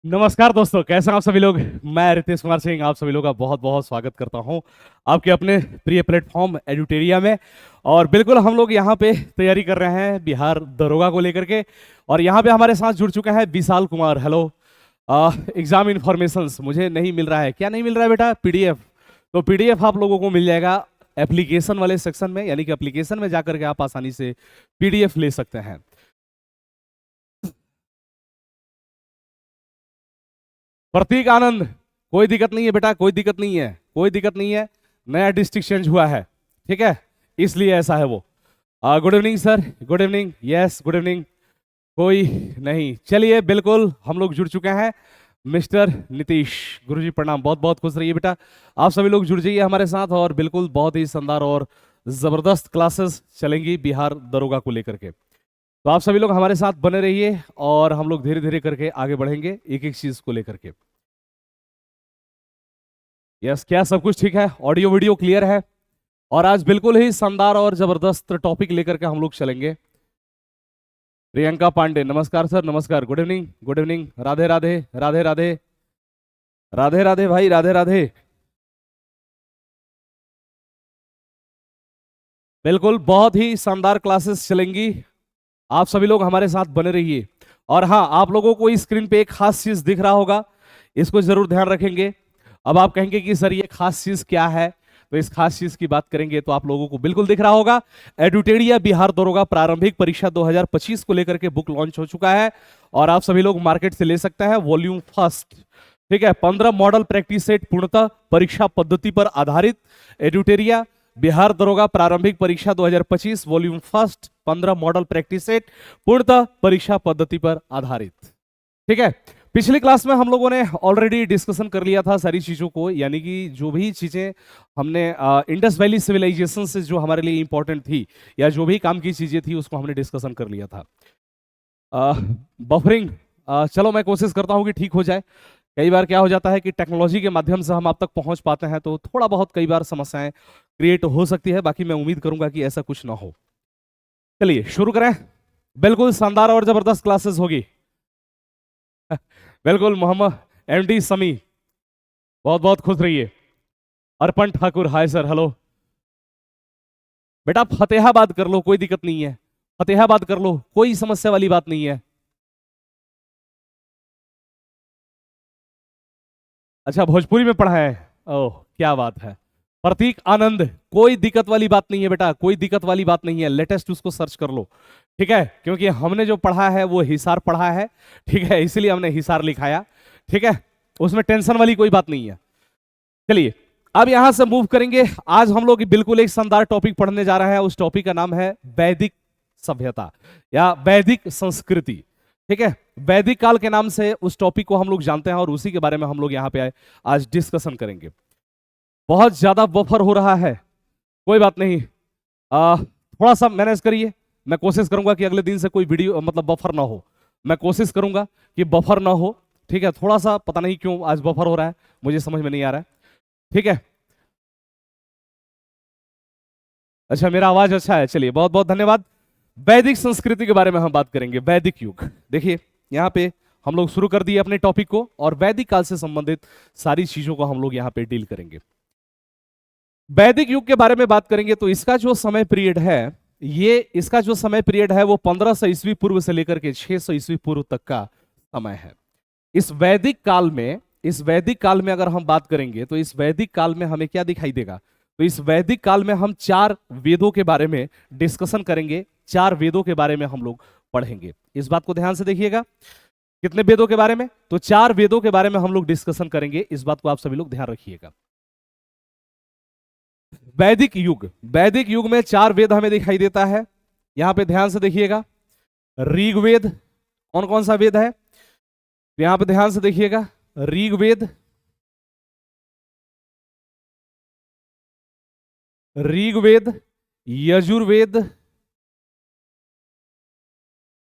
नमस्कार दोस्तों, कैसे हैं आप सभी लोग। मैं रितेश कुमार सिंह आप सभी लोग का बहुत बहुत स्वागत करता हूं आपके अपने प्रिय प्लेटफॉर्म एडुटेरिया में। और बिल्कुल हम लोग यहां पे तैयारी कर रहे हैं बिहार दरोगा को लेकर के। और यहां पे हमारे साथ जुड़ चुका है Vishal Kumar. Hello. Exam information मुझे नहीं मिल रहा है। क्या नहीं मिल रहा है बेटा? पीडीएफ। तो पीडीएफ आप लोगों को मिल जाएगा एप्लीकेशन वाले सेक्शन में, यानी कि एप्लीकेशन में जाकर के आप आसानी से पीडीएफ ले सकते हैं। प्रतीक आनंद, कोई दिक्कत नहीं है बेटा, कोई दिक्कत नहीं है, कोई दिक्कत नहीं है। नया डिस्ट्रिक्ट चेंज हुआ है, ठीक है, इसलिए ऐसा है वो। Good evening sir, good evening. Yes good evening. कोई नहीं, चलिए बिल्कुल हम लोग जुड़ चुके हैं। मिस्टर नीतीश गुरुजी प्रणाम, बहुत बहुत खुश रहिए बेटा। आप सभी लोग जुड़ जाइए हमारे साथ और बिल्कुल बहुत ही शानदार और जबरदस्त क्लासेस चलेंगी बिहार दरोगा को लेकर के। तो आप सभी लोग हमारे साथ बने रहिए और हम लोग धीरे धीरे करके आगे बढ़ेंगे एक एक चीज को लेकर के। यस, क्या सब कुछ ठीक है? ऑडियो वीडियो क्लियर है? और आज बिल्कुल ही शानदार और जबरदस्त टॉपिक लेकर के हम लोग चलेंगे। प्रियंका पांडे, नमस्कार सर, नमस्कार, good evening, good evening. Radhe Radhe, Radhe Radhe, Radhe Radhe भाई, राधे राधे। बिल्कुल बहुत ही शानदार क्लासेस चलेंगी, आप सभी लोग हमारे साथ बने रहिए। और हाँ, आप लोगों को इस स्क्रीन पे एक खास चीज दिख रहा होगा, इसको जरूर ध्यान रखेंगे। अब आप कहेंगे कि सर ये खास चीज क्या है, तो इस खास चीज की बात करेंगे तो आप लोगों को बिल्कुल दिख रहा होगा। एडुटेरिया बिहार दरोगा प्रारंभिक परीक्षा 2025 को लेकर के बुक लॉन्च हो चुका है और आप सभी लोग मार्केट से ले सकते हैं। वॉल्यूम फर्स्ट, ठीक है, 15 मॉडल प्रैक्टिस सेट पूर्णतः परीक्षा पद्धति पर आधारित। एडुटेरिया बिहार दरोगा प्रारंभिक परीक्षा 2025 volume first, 15 model practice set पूर्णतः परीक्षा पद्धति पर आधारित, ठीक है। पिछली क्लास में हम लोगों ने ऑलरेडी डिस्कशन कर लिया था सारी चीजों को, यानी कि जो भी चीजें हमने इंडस वैली सिविलाइजेशन से जो हमारे लिए इंपॉर्टेंट थी या जो भी काम की चीजें थी उसको हमने डिस्कशन कर लिया था। बफरिंग, चलो मैं कोशिश करता हूं कि ठीक हो जाए। कई बार क्या हो जाता है कि टेक्नोलॉजी के माध्यम से हम आप तक पहुंच पाते हैं तो थोड़ा बहुत कई बार समस्याएं क्रिएट हो सकती है, बाकी मैं उम्मीद करूंगा कि ऐसा कुछ ना हो। चलिए शुरू करें। बिल्कुल शानदार और जबरदस्त क्लासेस होगी। बिल्कुल मोहम्मद एमडी समी, बहुत बहुत खुश रहिए। अर्पण ठाकुर, हाय सर, हेलो। बेटा फतेहाबाद कर लो, कोई दिक्कत नहीं है, फतेहाबाद कर लो, कोई समस्या वाली बात नहीं है। अच्छा, भोजपुरी में पढ़ा है, ओह क्या बात है। प्रतीक आनंद, कोई दिक्कत वाली बात नहीं है बेटा, कोई दिक्कत वाली बात नहीं है, लेटेस्ट उसको सर्च कर लो, ठीक है, क्योंकि हमने जो पढ़ा है वो हिसार पढ़ा है, ठीक है, इसीलिए हमने हिसार लिखाया, ठीक है, उसमें टेंशन वाली कोई बात नहीं है। चलिए अब यहां से मूव करेंगे। आज हम लोग बिल्कुल एक शानदार टॉपिक पढ़ने जा रहे हैं। उस टॉपिक का नाम है वैदिक सभ्यता या वैदिक संस्कृति, ठीक है। वैदिक काल के नाम से उस टॉपिक को हम लोग जानते हैं और उसी के बारे में हम लोग यहाँ पे आज डिस्कशन करेंगे। बहुत ज्यादा बफर हो रहा है, कोई बात नहीं, थोड़ा सा मैनेज करिए। मैं कोशिश करूंगा कि अगले दिन से कोई वीडियो मतलब बफर ना हो, मैं कोशिश करूंगा कि बफर ना हो, ठीक है। थोड़ा सा पता नहीं क्यों आज बफर हो रहा है, मुझे समझ में नहीं आ रहा है, ठीक है। अच्छा, मेरा आवाज अच्छा है, चलिए बहुत बहुत धन्यवाद। वैदिक संस्कृति के बारे में हम बात करेंगे, वैदिक युग। देखिए यहाँ पे हम लोग शुरू कर दिए अपने टॉपिक को और वैदिक काल से संबंधित सारी चीजों को हम लोग यहाँ पे डील करेंगे। वैदिक युग के बारे में बात करेंगे तो इसका जो समय पीरियड है, ये इसका जो समय पीरियड है वो 1500 ईस्वी पूर्व से लेकर के 600 ईस्वी पूर्व तक का समय है। इस वैदिक काल में, इस वैदिक काल में अगर हम बात करेंगे तो इस वैदिक काल में हमें क्या दिखाई देगा? तो इस वैदिक काल में हम 4 वेदों के बारे में डिस्कशन करेंगे, 4 वेदों के बारे में हम लोग पढ़ेंगे। इस बात को ध्यान से देखिएगा, कितने वेदों के बारे में? तो 4 वेदों के बारे में हम लोग डिस्कशन करेंगे, इस बात को आप सभी लोग ध्यान रखिएगा। वैदिक युग, वैदिक युग में 4 वेद हमें दिखाई देता है, यहां पे ध्यान से देखिएगा। ऋग्वेद, कौन कौन सा वेद है? यहां पे ध्यान से देखिएगा, ऋग्वेद, ऋग्वेद, यजुर्वेद,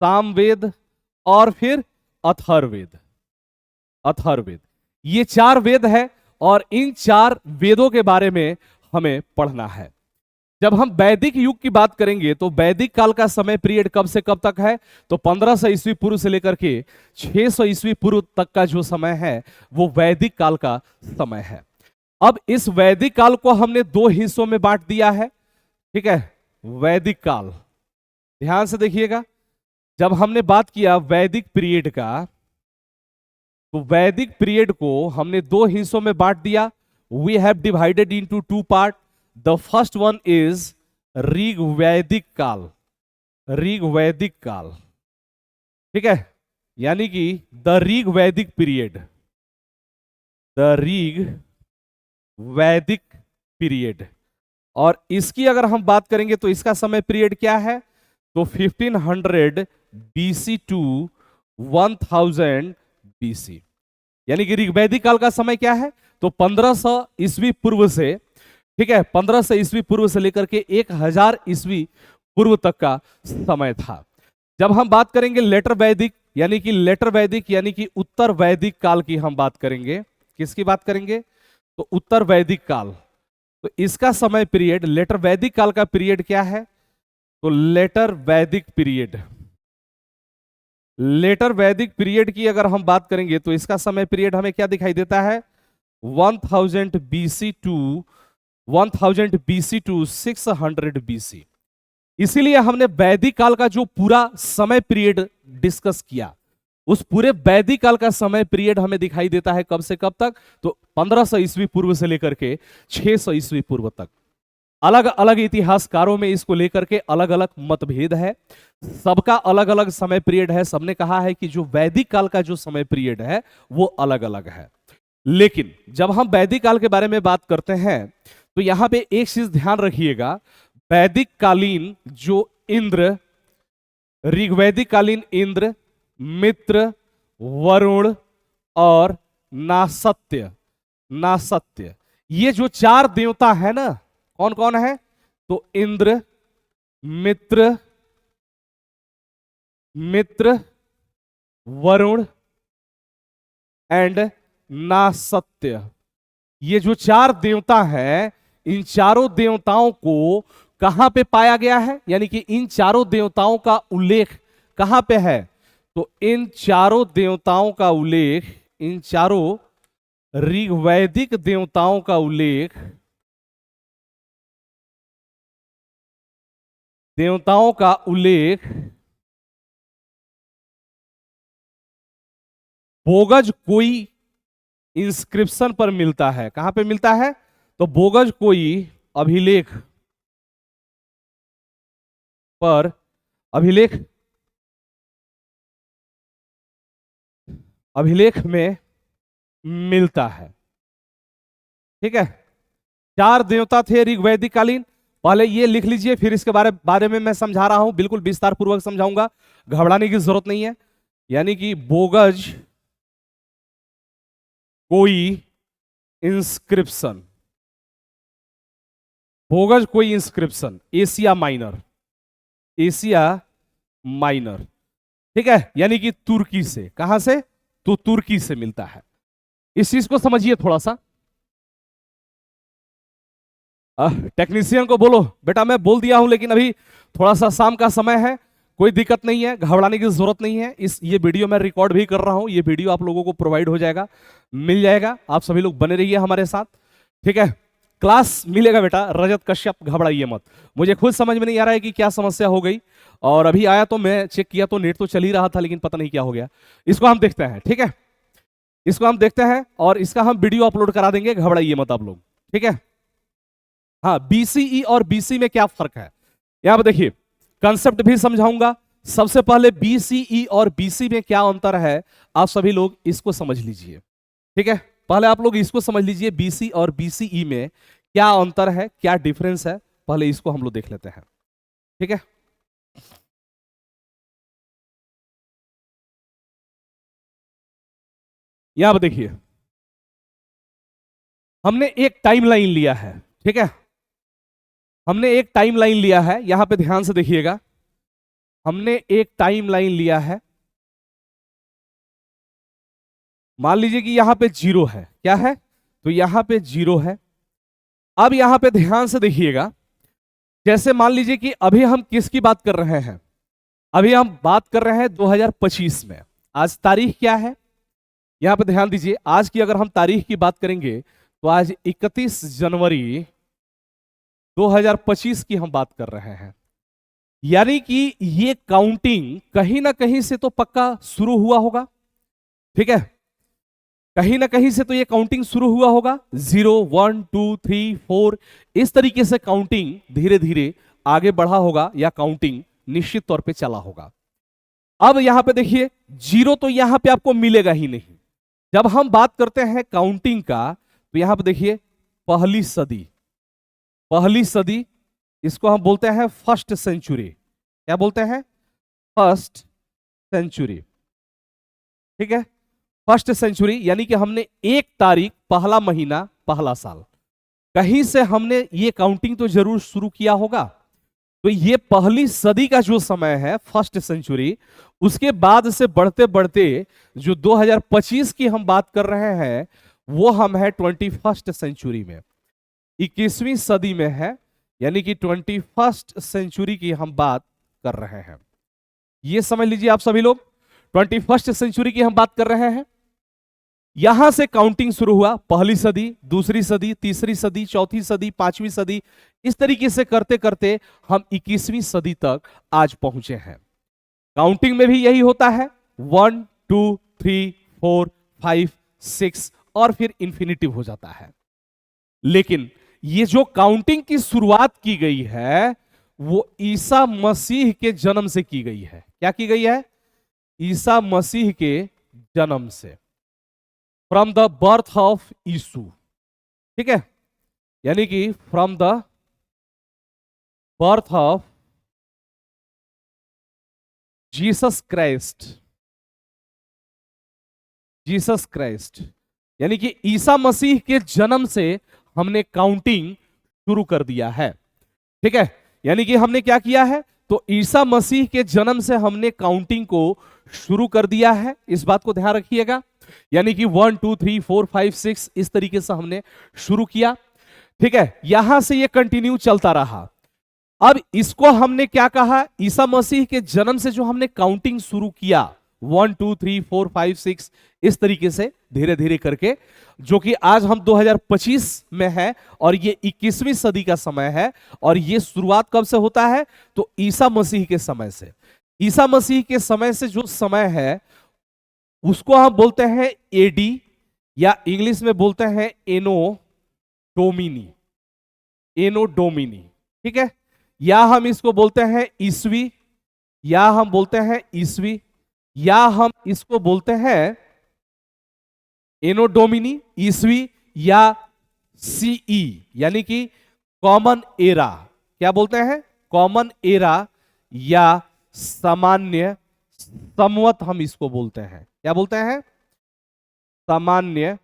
सामवेद और फिर अथर्ववेद। अथर्ववेद, ये 4 वेद है और इन 4 वेदों के बारे में हमें पढ़ना है। जब हम वैदिक युग की बात करेंगे तो वैदिक काल का समय पीरियड कब से कब तक है? तो 1500 ईस्वी पूर्व से लेकर के 600 ईस्वी पूर्व तक का जो समय है वो वैदिक काल का समय है। अब इस वैदिक काल को हमने दो हिस्सों में बांट दिया है, ठीक है। वैदिक काल, ध्यान से देखिएगा, जब हमने बात किया वैदिक पीरियड का, तो वैदिक पीरियड को हमने दो हिस्सों में बांट दिया। We have divided into two part. The first one is Rigvedic काल, ऋग्वैदिक काल, ठीक है, यानी कि the Rigvedic period, the Rigvedic period. और इसकी अगर हम बात करेंगे तो इसका समय पीरियड क्या है? तो 1500 बीसी टू 1000 बीसी, यानी कि ऋग्वैदिक काल का समय क्या है? तो 1500 ईस्वी पूर्व से, ठीक है, 1500 ईस्वी पूर्व से लेकर के 1000 ईस्वी पूर्व तक का समय था। जब हम बात करेंगे लेटर वैदिक, यानी कि लेटर वैदिक यानी कि उत्तर वैदिक काल की हम बात करेंगे। किसकी बात करेंगे? तो उत्तर वैदिक काल। तो इसका समय पीरियड, लेटर वैदिक काल का पीरियड क्या है? तो लेटर वैदिक पीरियड, लेटर वैदिक पीरियड की अगर हम बात करेंगे तो इसका समय पीरियड हमें क्या दिखाई देता है? 1000 BC to 1000 BC to 600 BC. इसीलिए हमने वैदिक काल का जो पूरा समय पीरियड डिस्कस किया, उस पूरे वैदिक काल का समय पीरियड हमें दिखाई देता है कब से कब तक? तो 1500 ईस्वी पूर्व से लेकर के 600 ईस्वी पूर्व तक। अलग अलग इतिहासकारों में इसको लेकर के अलग अलग मतभेद है, सबका अलग अलग समय पीरियड है। सबने कहा है कि जो वैदिक काल का जो समय पीरियड है वो अलग अलग है। लेकिन जब हम वैदिक काल के बारे में बात करते हैं तो यहां पे एक चीज ध्यान रखिएगा, वैदिक कालीन जो इंद्र, ऋग्वैदिक कालीन इंद्र, मित्र, वरुण और नासत्य, नासत्य, ये जो चार देवता है ना, कौन कौन है? तो इंद्र, मित्र, मित्र, वरुण एंड नासत्य, ये जो चार देवता हैं, इन चारों देवताओं को कहां पे पाया गया है? यानी कि इन चारों देवताओं का उल्लेख कहां पे है? तो इन चारों देवताओं का उल्लेख, इन चारों ऋग्वैदिक देवताओं का उल्लेख, देवताओं का उल्लेख बोगज कोई इंस्क्रिप्शन पर मिलता है। कहां पे मिलता है? तो बोगज कोई अभिलेख पर, अभिलेख, अभिलेख में मिलता है, ठीक है। चार देवता थे ऋग्वैदिक कालीन, पहले ये लिख लीजिए, फिर इसके बारे में मैं समझा रहा हूं, बिल्कुल विस्तार पूर्वक समझाऊंगा, घबराने की जरूरत नहीं है। यानी कि बोगज कोई इंस्क्रिप्शन, बोगज कोई inscription, Asia minor, Asia minor, ठीक है, यानी कि तुर्की से। कहां से? तो तुर्की से मिलता है। इस चीज को समझिए थोड़ा सा। टेक्नीशियन को बोलो बेटा मैं बोल दिया हूं, लेकिन अभी थोड़ा सा शाम का समय है, कोई दिक्कत नहीं है, घबराने की जरूरत नहीं है। ये वीडियो मैं रिकॉर्ड भी कर रहा हूं, ये वीडियो आप लोगों को प्रोवाइड हो जाएगा, मिल जाएगा। आप सभी लोग बने रहिए हमारे साथ, ठीक है। क्लास मिलेगा बेटा, रजत कश्यप, घबराइए मत। मुझे खुद समझ में नहीं आ रहा है कि क्या समस्या हो गई, और अभी आया तो मैं चेक किया तो नेट तो चल ही रहा था, लेकिन पता नहीं क्या हो गया। इसको हम देखते हैं, ठीक है, इसको हम देखते हैं और इसका हम वीडियो अपलोड करा देंगे, घबराइए मत आप लोग, ठीक है। हाँ, बीसीई और बीसी में क्या फर्क है यहां पर देखिए, कंसेप्ट भी समझाऊंगा। सबसे पहले बीसीई और बीसी में क्या अंतर है, आप सभी लोग इसको समझ लीजिए, ठीक है। पहले आप लोग इसको समझ लीजिए, बीसी और बीसीई में क्या अंतर है, क्या डिफरेंस है, पहले इसको हम लोग देख लेते हैं, ठीक है। यहां पर देखिए, हमने एक टाइमलाइन लिया है, ठीक है, हमने एक टाइमलाइन लिया है, यहां पे ध्यान से देखिएगा, हमने एक टाइमलाइन लिया है। मान लीजिए कि यहां पे जीरो है, क्या है? तो यहां पे जीरो है। अब यहां पे ध्यान से देखिएगा, जैसे मान लीजिए कि अभी हम किसकी बात कर रहे हैं, अभी हम बात कर रहे हैं 2025 में। आज तारीख क्या है, यहां पे ध्यान दीजिए। आज की अगर हम तारीख की बात करेंगे तो आज 31 जनवरी 2025 की हम बात कर रहे हैं। यानी कि ये काउंटिंग कहीं ना कहीं से तो पक्का शुरू हुआ होगा, ठीक है, कहीं ना कहीं से तो ये काउंटिंग शुरू हुआ होगा। 0 1 2 3 4 इस तरीके से काउंटिंग धीरे धीरे आगे बढ़ा होगा, या काउंटिंग निश्चित तौर पे चला होगा। अब यहां पे देखिए, जीरो तो यहां पे आपको मिलेगा ही नहीं। जब हम बात करते हैं काउंटिंग का तो यहां पे देखिए, पहली सदी, पहली सदी, इसको हम बोलते हैं फर्स्ट सेंचुरी। क्या बोलते हैं? फर्स्ट सेंचुरी, ठीक है, फर्स्ट सेंचुरी। यानी कि हमने 1 तारीख, पहला महीना, पहला साल, कहीं से हमने ये काउंटिंग तो जरूर शुरू किया होगा। तो ये पहली सदी का जो समय है, फर्स्ट सेंचुरी, उसके बाद से बढ़ते बढ़ते जो 2025 की हम बात कर रहे हैं वो हम है 21st सेंचुरी में, 21वीं सदी में है। यानी कि 21st सेंचुरी की हम बात कर रहे हैं। ये समझ लीजिए आप सभी लोग, 21st सेंचुरी की हम बात कर रहे हैं। यहां से काउंटिंग शुरू हुआ, पहली सदी, दूसरी सदी, तीसरी सदी, चौथी सदी, 5वीं सदी, इस तरीके से करते करते हम 21वीं सदी तक आज पहुंचे हैं। काउंटिंग में भी यही होता है, 1 2 3 4 5 6 और फिर इंफिनिटिव हो जाता है। लेकिन ये जो काउंटिंग की शुरुआत की गई है वो ईसा मसीह के जन्म से की गई है। क्या की गई है? ईसा मसीह के जन्म से, फ्रॉम द बर्थ ऑफ यीशु, ठीक है, यानी कि from the birth of Jesus Christ, Jesus Christ, यानी कि ईसा मसीह के जन्म से हमने काउंटिंग शुरू कर दिया है, ठीक है। यानी कि हमने क्या किया है, तो ईसा मसीह के जन्म से हमने काउंटिंग को शुरू कर दिया है, इस बात को ध्यान रखिएगा। यानी कि 1 2 3 4 5 6 इस तरीके से हमने शुरू किया, ठीक है। यहां से ये कंटिन्यू चलता रहा। अब इसको हमने क्या कहा, ईसा मसीह के जन्म से जो हमने काउंटिंग शुरू किया, 1 2 3 4 5 6 इस तरीके से धीरे धीरे करके, जो कि आज हम 2025 में है और ये 21वीं सदी का समय है। और ये शुरुआत कब से होता है, तो ईसा मसीह के समय से। ईसा मसीह के समय से जो समय है उसको हम बोलते हैं एडी, या इंग्लिश में बोलते हैं एनो डोमिनी, एनो डोमिनी, ठीक है। या हम इसको बोलते हैं ईसवी, या हम बोलते हैं ईसवी, या हम इसको बोलते हैं एनो डोमिनी, ईसवी, या सीई, यानी कि कॉमन एरा। क्या बोलते हैं? कॉमन एरा या सामान्य संवत हम इसको बोलते हैं। क्या बोलते हैं? सामान्य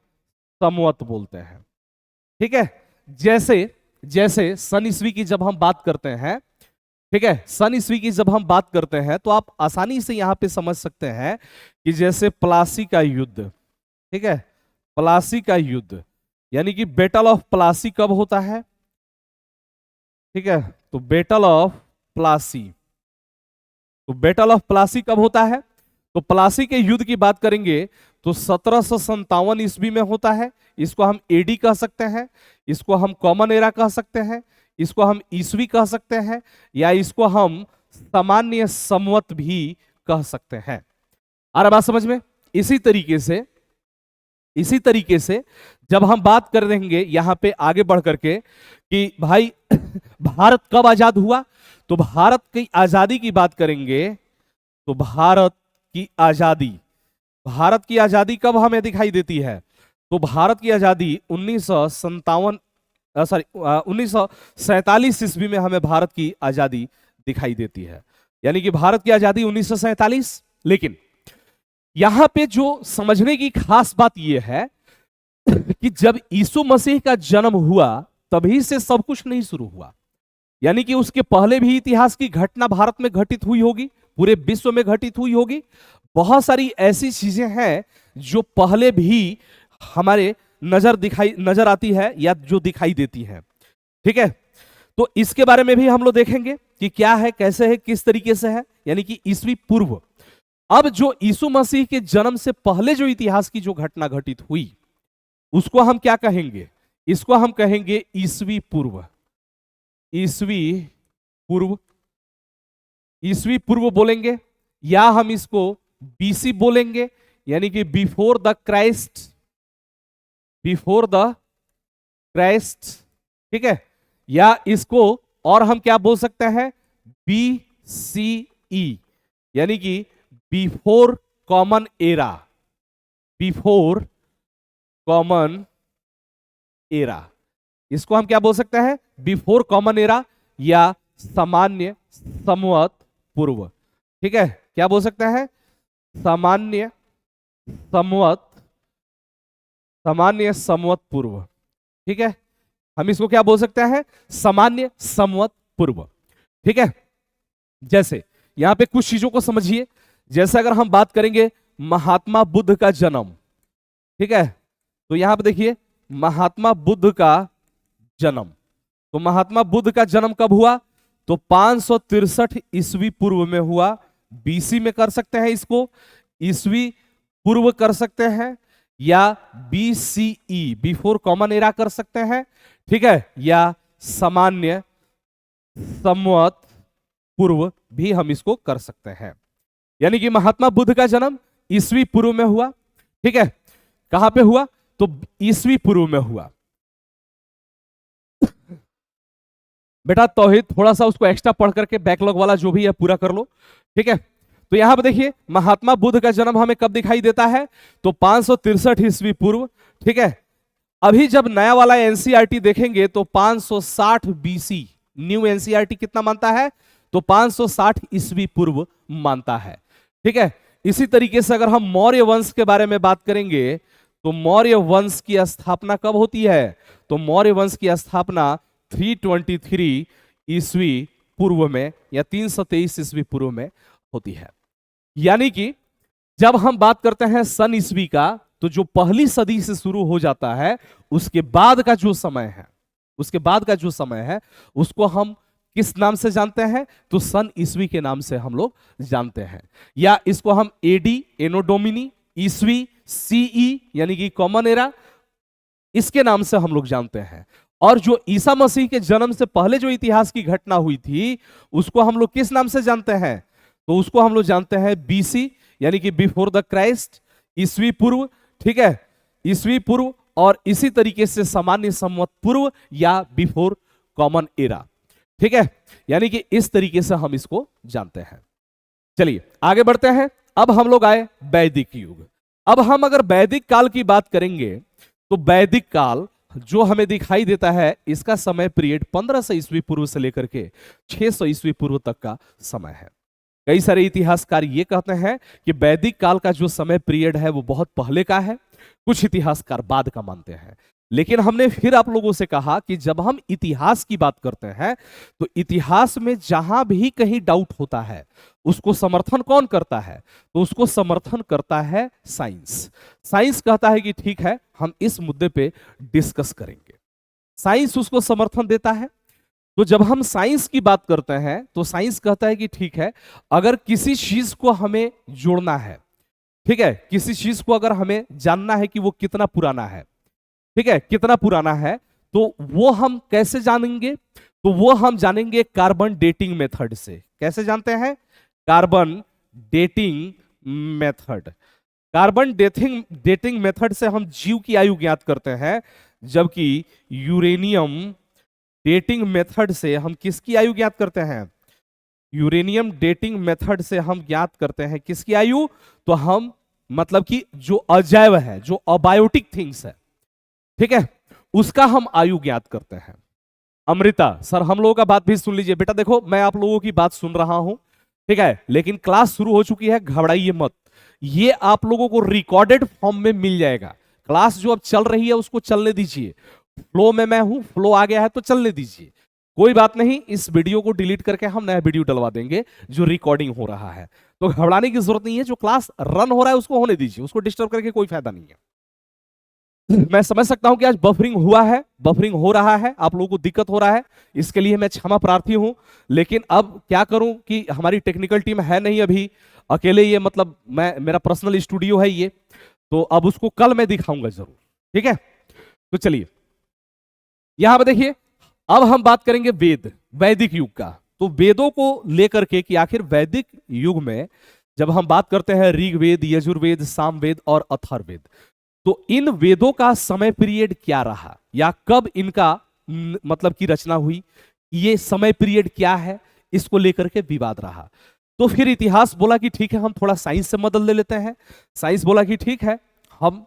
संवत बोलते हैं, ठीक है। जैसे जैसे सन ईस्वी की जब हम बात करते हैं, ठीक है, सन ईस्वी की जब हम बात करते हैं तो आप आसानी से यहां पे समझ सकते हैं कि जैसे प्लासी का युद्ध, ठीक है, प्लासी का युद्ध, यानी कि बैटल ऑफ प्लासी कब होता है, ठीक है, तो बैटल ऑफ प्लासी, तो बैटल ऑफ प्लासी कब होता है, तो प्लासी के युद्ध की बात करेंगे तो 1757 ईस्वी में होता है। इसको हम एडी कह सकते हैं, इसको हम कॉमन एरा कह सकते हैं, इसको हम ईस्वी कह सकते हैं, या इसको हम सामान्य संवत भी कह सकते हैं। आ रहा बात समझ में? इसी तरीके से जब हम बात कर देंगे यहां पे आगे बढ़ करके कि भाई भारत कब आजाद हुआ, तो भारत की आजादी की बात करेंगे तो भारत की आजादी कब हमें दिखाई देती है, तो भारत की आजादी 1947 ईस्वी में हमें भारत की आजादी दिखाई देती है। यानी कि भारत की आजादी 1947। लेकिन यहां पे जो समझने की खास बात यह है कि जब यीशु मसीह का जन्म हुआ तभी से सब कुछ नहीं शुरू हुआ। यानी कि उसके पहले भी इतिहास की घटना भारत में घटित हुई होगी, पूरे विश्व में घटित हुई होगी। बहुत सारी ऐसी चीजें हैं जो पहले भी हमारे नजर आती है या जो दिखाई देती है, ठीक है। तो इसके बारे में भी हम लोग देखेंगे कि क्या है, कैसे है, किस तरीके से है, यानी कि ईसवी पूर्व। अब जो यीशु मसीह के जन्म से पहले जो इतिहास की जो घटना घटित हुई उसको हम क्या कहेंगे, इसको हम कहेंगे ईसवी पूर्व। ईसवी पूर्व, ईसवी पूर्व बोलेंगे, या हम इसको बीसी बोलेंगे, यानी कि before the Christ, before the Christ, ठीक है। या इसको और हम क्या बोल सकते हैं, BCE, यानी कि before common era, before common era, इसको हम क्या बोल सकते हैं, बिफोर कॉमन एरा या सामान्य संवत पूर्व, ठीक है। क्या बोल सकते हैं, सामान्य संवत, सामान्य संवत पूर्व, ठीक है। हम इसको क्या बोल सकते हैं, सामान्य संवत पूर्व, ठीक है। जैसे यहां पे कुछ चीजों को समझिए, जैसे अगर हम बात करेंगे महात्मा बुद्ध का जन्म, ठीक है, तो यहां पे देखिए महात्मा बुद्ध का जन्म, तो महात्मा बुद्ध का जन्म कब हुआ, तो 563 ईस्वी पूर्व में हुआ। बीसी में कर सकते हैं इसको, ईस्वी पूर्व कर सकते हैं, या BCE बिफोर कॉमन एरा कर सकते हैं, ठीक है, या सामान्य संवत पूर्व भी हम इसको कर सकते हैं। यानी कि महात्मा बुद्ध का जन्म ईस्वी पूर्व में हुआ, ठीक है। कहां पे हुआ, तो ईस्वी पूर्व में हुआ। बेटा तौहीद थोड़ा सा उसको एक्स्ट्रा पढ़ करके बैकलॉग वाला जो भी है पूरा कर लो, ठीक है। तो यहां पे देखिए महात्मा बुद्ध का जन्म हमें कब दिखाई देता है, तो 563 ईस्वी पूर्व, ठीक है। अभी जब नया वाला एनसीईआरटी देखेंगे तो 560 BC, न्यू एनसीईआरटी कितना मानता है, तो 560 ईस्वी पूर्व मानता है, ठीक है। इसी तरीके से अगर हम मौर्य वंश के बारे में बात करेंगे तो मौर्य वंश की स्थापना कब होती है, तो मौर्य वंश की स्थापना 323 ईस्वी पूर्व में या 323 ईस्वी पूर्व में होती है। यानी कि जब हम बात करते हैं सन ईस्वी का, तो जो पहली सदी से शुरू हो जाता है उसके बाद का जो समय है, उसके बाद का जो समय है उसको हम किस नाम से जानते हैं, तो सन ईस्वी के नाम से हम लोग जानते हैं। या इसको हम एडी, एनो डोमिनी, ईस्वी, CE यानी कि कॉमन एरा, इसके नाम से हम लोग जानते हैं। और जो ईसा मसीह के जन्म से पहले जो इतिहास की घटना हुई थी उसको हम लोग किस नाम से जानते हैं, तो उसको हम लोग जानते हैं BC यानी कि बिफोर द क्राइस्ट, ईस्वी पूर्व, ठीक है, ईस्वी पूर्व। और इसी तरीके से सामान्य संवत पूर्व या बिफोर कॉमन एरा, ठीक है। यानी कि इस तरीके से हम इसको जानते हैं। चलिए आगे बढ़ते हैं। अब हम लोग आए वैदिक युग। अब हम अगर वैदिक काल की बात करेंगे तो वैदिक काल जो हमें दिखाई देता है इसका समय पीरियड 1500 ईस्वी पूर्व से लेकर के 600 ईस्वी पूर्व तक का समय है। कई सारे इतिहासकार ये कहते हैं कि वैदिक काल का जो समय पीरियड है वो बहुत पहले का है, कुछ इतिहासकार बाद का मानते हैं। लेकिन हमने फिर आप लोगों से कहा कि जब हम इतिहास की बात करते हैं तो इतिहास में जहां भी कहीं डाउट होता है उसको समर्थन कौन करता है, तो उसको समर्थन करता है साइंस। साइंस कहता है कि ठीक है हम इस मुद्दे पे डिस्कस करेंगे, साइंस उसको समर्थन देता है। तो जब हम साइंस की बात करते हैं तो साइंस कहता है कि ठीक है अगर किसी चीज को हमें जोड़ना है, ठीक है, किसी चीज को अगर हमें जानना है कि वो कितना पुराना है, ठीक है, कितना पुराना है, तो वो हम कैसे जानेंगे, तो वो हम जानेंगे कार्बन डेटिंग मेथड से। कैसे जानते हैं, carbon dating method. Carbon dating method से हम जीव की आयु ज्ञात करते हैं, जबकि यूरेनियम डेटिंग मेथड से हम किसकी आयु ज्ञात करते हैं, यूरेनियम डेटिंग मेथड से हम ज्ञात करते हैं किसकी आयु, तो हम मतलब कि जो अजैव है, जो अबायोटिक थिंग्स है, ठीक है, उसका हम आयु ज्ञात करते हैं। अमृता सर हम लोगों का बात भी सुन लीजिए। बेटा देखो मैं आप लोगों की बात सुन रहा हूं, ठीक है, लेकिन क्लास शुरू हो चुकी है, घबराइए मत। ये आप लोगों को रिकॉर्डेड फॉर्म में मिल जाएगा। क्लास जो अब चल रही है उसको चलने दीजिए, फ्लो में मैं हूं, फ्लो आ गया है तो चलने दीजिए, कोई बात नहीं। इस वीडियो को डिलीट करके हम नया वीडियो डलवा देंगे जो रिकॉर्डिंग हो रहा है, तो घबराने की जरूरत नहीं है। जो क्लास रन हो रहा है उसको होने दीजिए, उसको डिस्टर्ब करके कोई फायदा नहीं है। मैं समझ सकता हूं कि आज बफरिंग हुआ है, बफरिंग हो रहा है, आप लोगों को दिक्कत हो रहा है, इसके लिए मैं क्षमा प्रार्थी हूं। लेकिन अब क्या करूं कि हमारी टेक्निकल टीम है नहीं अभी, अकेले ये मतलब मैं, मेरा पर्सनल स्टूडियो है ये, तो अब उसको कल मैं दिखाऊंगा जरूर, ठीक है। तो चलिए यहां पर देखिए, अब हम बात करेंगे वेद, वैदिक युग का। तो वेदों को लेकर के कि आखिर वैदिक युग में जब हम बात करते हैं ऋग्वेद, यजुर्वेद, सामवेद और अथर्ववेद, तो इन वेदों का समय पीरियड क्या रहा या कब इनका मतलब की रचना हुई, ये समय पीरियड क्या है, इसको लेकर के विवाद रहा। तो फिर इतिहास बोला कि ठीक है हम थोड़ा साइंस से मदद ले लेते हैं। साइंस बोला कि ठीक है हम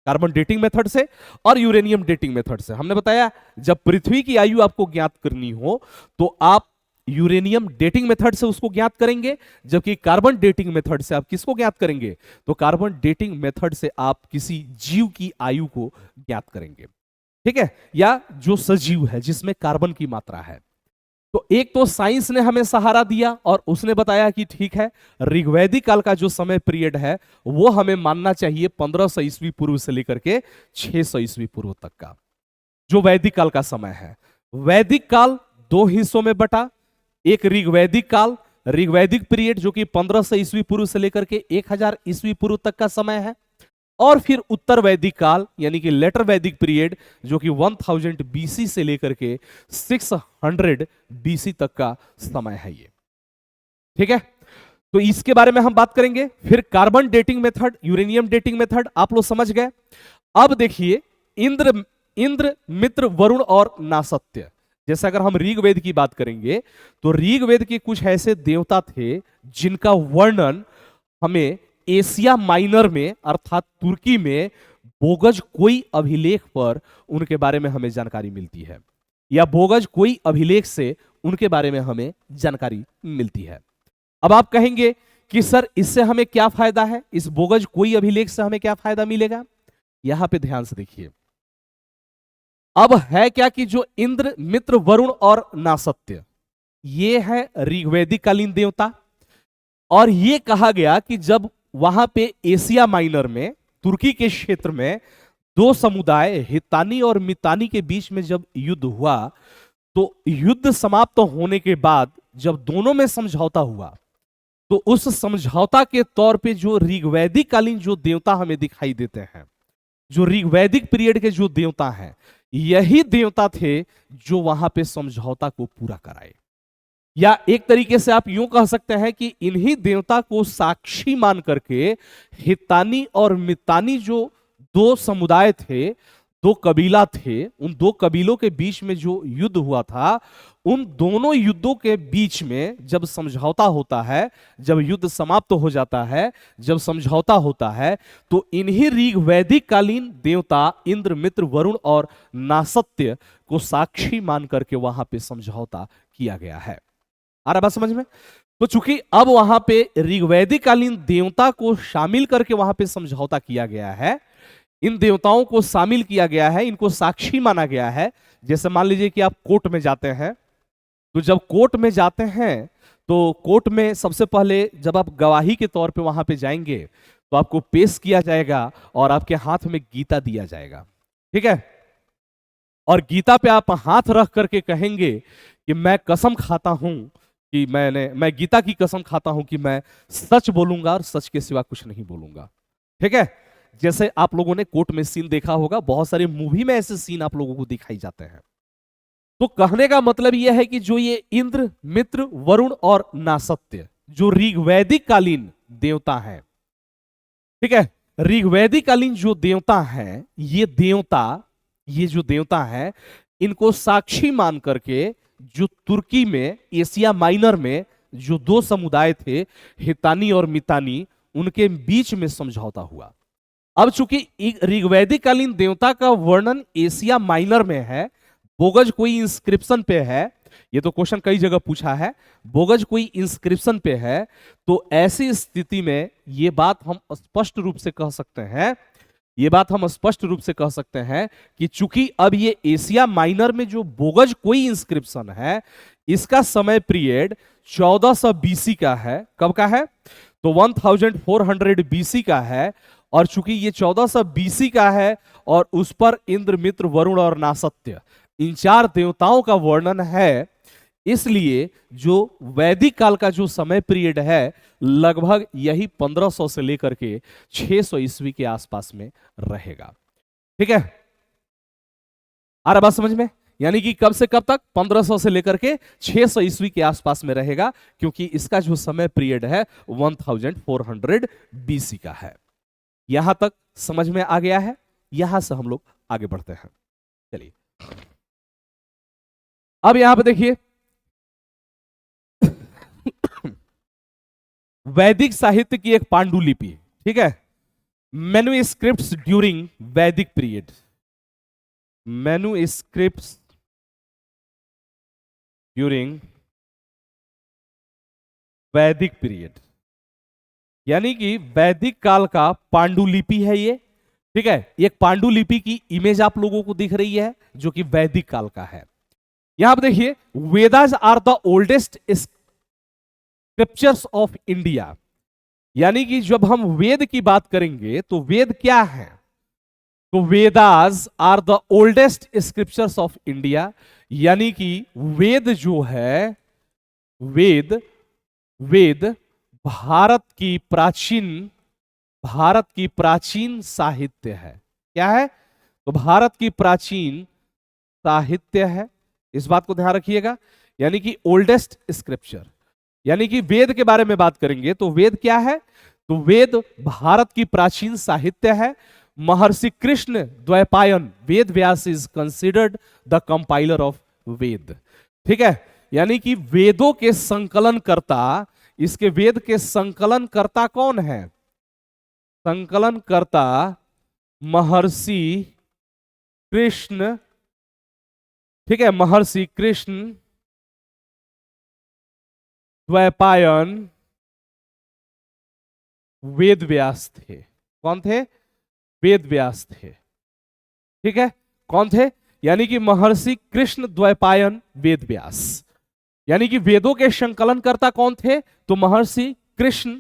कार्बन डेटिंग मेथड से और यूरेनियम डेटिंग मेथड से, हमने बताया जब पृथ्वी की आयु आपको ज्ञात करनी हो तो आप यूरेनियम डेटिंग मेथड से उसको ज्ञात करेंगे, जबकि कार्बन डेटिंग मेथड से आप किसको ज्ञात करेंगे, तो कार्बन डेटिंग मेथड से आप किसी जीव की आयु को ज्ञात करेंगे, ठीक है, या जो सजीव है जिसमें कार्बन की मात्रा है। तो एक तो साइंस ने हमें सहारा दिया और उसने बताया कि ठीक है ऋग्वैदिक काल का जो समय पीरियड है वो हमें मानना चाहिए 1500 ईस्वी पूर्व से लेकर के 600 ईस्वी पूर्व तक का जो वैदिक काल का समय है। वैदिक काल दो हिस्सों में बटा, एक ऋग्वैदिक काल, ऋग्वैदिक पीरियड जो कि 1500 ईस्वी पूर्व से लेकर के 1000 ईस्वी पूर्व तक का समय है, और फिर उत्तर वैदिक काल यानी कि लेटर वैदिक पीरियड जो कि 1000 बीसी से लेकर के 600 बीसी तक का समय है ये, ठीक है। तो इसके बारे में हम बात करेंगे। फिर carbon dating method, uranium dating method आप लोग समझ गए। अब देखिए इंद्र मित्र वरुण और नासत्य, जैसे अगर हम ऋग्वेद की बात करेंगे तो ऋग्वेद के कुछ ऐसे देवता थे जिनका वर्णन हमें एशिया माइनर में अर्थात तुर्की में बोगज कोई अभिलेख पर उनके बारे में हमें जानकारी मिलती है, या बोगज कोई अभिलेख से उनके बारे में हमें जानकारी मिलती है। अब आप कहेंगे कि सर इससे हमें क्या फायदा है, इस बोगज कोई अभिलेख से हमें क्या फायदा मिलेगा, यहां पे ध्यान से देखिए। अब है क्या कि जो इंद्र मित्र वरुण और नासत्य ये है ऋग्वैदिक कालीन देवता, और ये कहा गया कि जब वहां पे एशिया माइनर में तुर्की के क्षेत्र में दो समुदाय हित्तानी और मितानी के बीच में जब युद्ध हुआ, तो युद्ध समाप्त होने के बाद जब दोनों में समझौता हुआ तो उस समझौता के तौर पे जो ऋग्वैदिक कालीन जो देवता हमें दिखाई देते हैं, जो ऋग्वैदिक पीरियड के जो देवता हैं, यही देवता थे जो वहां पे समझौता को पूरा कराए। या एक तरीके से आप यूं कह सकते हैं कि इन्हीं देवता को साक्षी मान करके हित्तानी और मितानी जो दो समुदाय थे, दो कबीला थे, उन दो कबीलों के बीच में जो युद्ध हुआ था, उन दोनों युद्धों के बीच में जब समझौता होता है, जब युद्ध समाप्त हो जाता है, जब समझौता होता है, तो इन्हीं ऋग्वैदिक कालीन देवता इंद्र मित्र वरुण और नासत्य को साक्षी मान करके वहां पे समझौता किया गया है। आ रहा बात समझ में? तो चूंकि अब वहां पे ऋग्वैदिक कालीन देवता को शामिल करके वहां पे समझौता किया गया है, इन देवताओं को शामिल किया गया है, इनको साक्षी माना गया है। जैसे मान लीजिए कि आप कोर्ट में जाते हैं, तो जब कोर्ट में जाते हैं तो कोर्ट में सबसे पहले जब आप गवाही के तौर पे वहां पे जाएंगे तो आपको पेश किया जाएगा और आपके हाथ में गीता दिया जाएगा, ठीक है। और गीता पे आप हाथ रख करके कहेंगे कि मैं कसम खाता हूं कि मैं गीता की कसम खाता हूं कि मैं सच बोलूंगा और सच के सिवा कुछ नहीं बोलूंगा, ठीक है। जैसे आप लोगों ने कोर्ट में सीन देखा होगा, बहुत सारे मूवी में ऐसे सीन आप लोगों को दिखाई जाते हैं। तो कहने का मतलब यह है कि जो ये इंद्र मित्र वरुण और नासत्य जो ऋग्वैदिक कालीन देवता हैं, ठीक है, ऋग्वैदिक कालीन जो देवता हैं, ये जो देवता हैं, इनको साक्षी मान करके जो तुर्की में एशिया माइनर में जो दो समुदाय थे हितानी और मितानी, उनके बीच में समझौता हुआ। अब चूंकि ऋग्वैदिक कालीन देवता का वर्णन एशिया माइनर में है, बोगज कोई इंस्क्रिप्शन पे है, ये तो क्वेश्चन कई जगह पूछा है, बोगज कोई इंस्क्रिप्शन पे है, तो ऐसी स्थिति में ये बात हम स्पष्ट रूप से कह सकते हैं, ये बात हम स्पष्ट रूप से कह सकते हैं कि चूंकि अब ये एशिया माइनर में जो बोगज कोई इंस्क्रिप्शन है, इसका समय पीरियड 1400 बीसी का है। कब का है? तो 1400 बीसी का है। और चूंकि ये 1400 BC का है और उस पर इंद्र, मित्र, वरुण और नासत्य इन 4 देवताओं का वर्णन है, इसलिए जो वैदिक काल का जो समय पीरियड है लगभग यही 1500 से लेकर के 600 ईस्वी के आसपास में रहेगा। ठीक है, आ रहा बात समझ में? यानी कि कब से कब तक? 1500 से लेकर के 600 ईस्वी के आसपास में रहेगा, क्योंकि इसका जो समय पीरियड है 1400 BC का है। यहां तक समझ में आ गया है? यहां से हम लोग आगे बढ़ते हैं। चलिए अब यहां पे देखिए, वैदिक साहित्य की एक पांडुलिपि, ठीक है, मैन्युस्क्रिप्ट्स ड्यूरिंग वैदिक पीरियड, मैन्युस्क्रिप्ट्स ड्यूरिंग वैदिक पीरियड, यानी कि वैदिक काल का पांडुलिपि है ये। ठीक है, एक पांडुलिपि की इमेज आप लोगों को दिख रही है जो कि वैदिक काल का है। यहां पर देखिए, Vedas are the oldest scriptures of India, यानी कि जब हम वेद की बात करेंगे तो वेद क्या है? तो Vedas are the oldest scriptures of India, यानी कि वेद जो है, वेद भारत की प्राचीन साहित्य है। क्या है? तो भारत की प्राचीन साहित्य है, इस बात को ध्यान रखिएगा। यानी कि ओल्डेस्ट स्क्रिप्चर, यानी कि वेद के बारे में बात करेंगे तो वेद क्या है? तो वेद भारत की प्राचीन साहित्य है। Maharshi Krishna Dvaipayana Ved Vyas is considered the compiler of Veda. ठीक है, यानी कि वेदों के संकलनकर्ता, इसके वेद के संकलनकर्ता कौन है? संकलनकर्ता महर्षि कृष्ण। ठीक है, महर्षि कृष्ण द्वैपायन वेद व्यास थे। कौन थे? वेद व्यास थे। ठीक है, कौन थे? यानी कि महर्षि कृष्ण द्वैपायन वेद व्यास, यानी कि वेदों के संकलनकर्ता कौन थे? तो महर्षि कृष्ण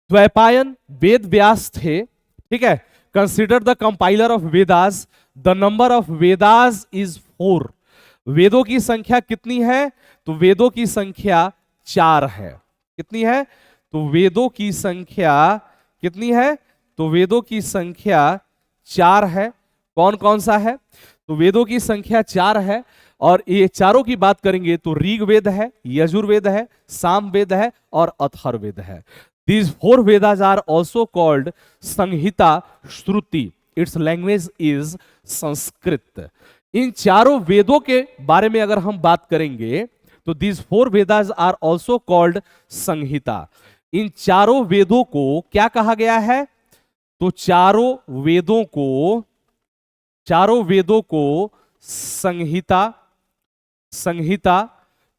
द्वैपायन वेद व्यास थे। ठीक है, consider the compiler of Vedas, the number of Vedas is 4। वेदों की संख्या कितनी है? तो वेदों की संख्या 4 है। कितनी है? तो वेदों की संख्या कितनी है? तो वेदों की संख्या 4 है। कौन कौन सा है? तो वेदों की संख्या 4 है, और ये चारों की बात करेंगे तो ऋग्वेद है, यजुर्वेद है, सामवेद है और अथर्ववेद है। These 4 Vedas are also called Samhita Shruti, it's language is Sanskrit. इन चारों वेदों के बारे में अगर हम बात करेंगे तो these 4 Vedas are also called संहिता। इन चारों वेदों को क्या कहा गया है? तो चारों वेदों को संहिता,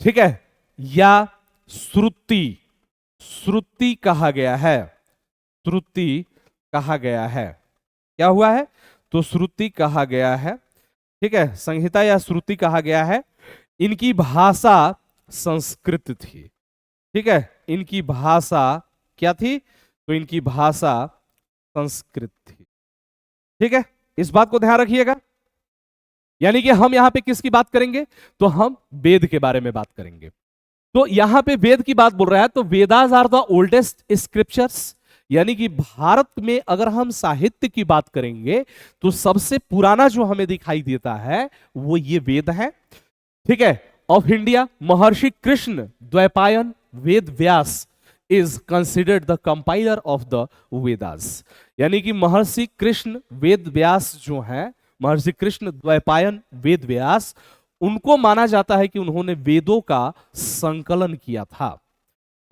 ठीक है, या श्रुति कहा गया है। श्रुति कहा गया है। क्या हुआ है? तो श्रुति कहा गया है। ठीक है, संहिता या श्रुति कहा गया है। इनकी भाषा संस्कृत थी। ठीक है, इनकी भाषा क्या थी? तो इनकी भाषा संस्कृत थी। ठीक है, इस बात को ध्यान रखिएगा। यानी कि हम यहां पे किसकी बात करेंगे? तो हम वेद के बारे में बात करेंगे। तो यहां पे वेद की बात बोल रहा है, तो Vedas are the oldest scriptures, यानी कि भारत में अगर हम साहित्य की बात करेंगे तो सबसे पुराना जो हमें दिखाई देता है वो ये वेद है। ठीक है, of India Maharshi Krishna Dvaipayana Ved Vyas is considered the compiler of the Vedas, यानी कि महर्षि कृष्ण वेद व्यास जो है, महर्षि कृष्ण द्वैपायन वेद व्यास, उनको माना जाता है कि उन्होंने वेदों का संकलन किया था।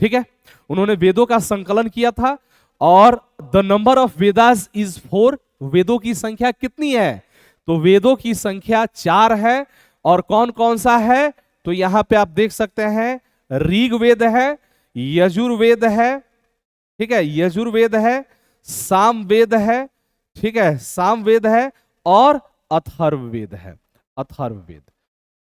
ठीक है, उन्होंने वेदों का संकलन किया था। और the number of Vedas is 4। वेदों की संख्या कितनी है? तो वेदों की संख्या 4 है। और कौन कौन सा है? तो यहां पे आप देख सकते हैं, ऋग्वेद है, यजुर्वेद है, ठीक है, यजुर्वेद है, सामवेद है, ठीक है, सामवेद है, और अथर्ववेद है, अथर्ववेद।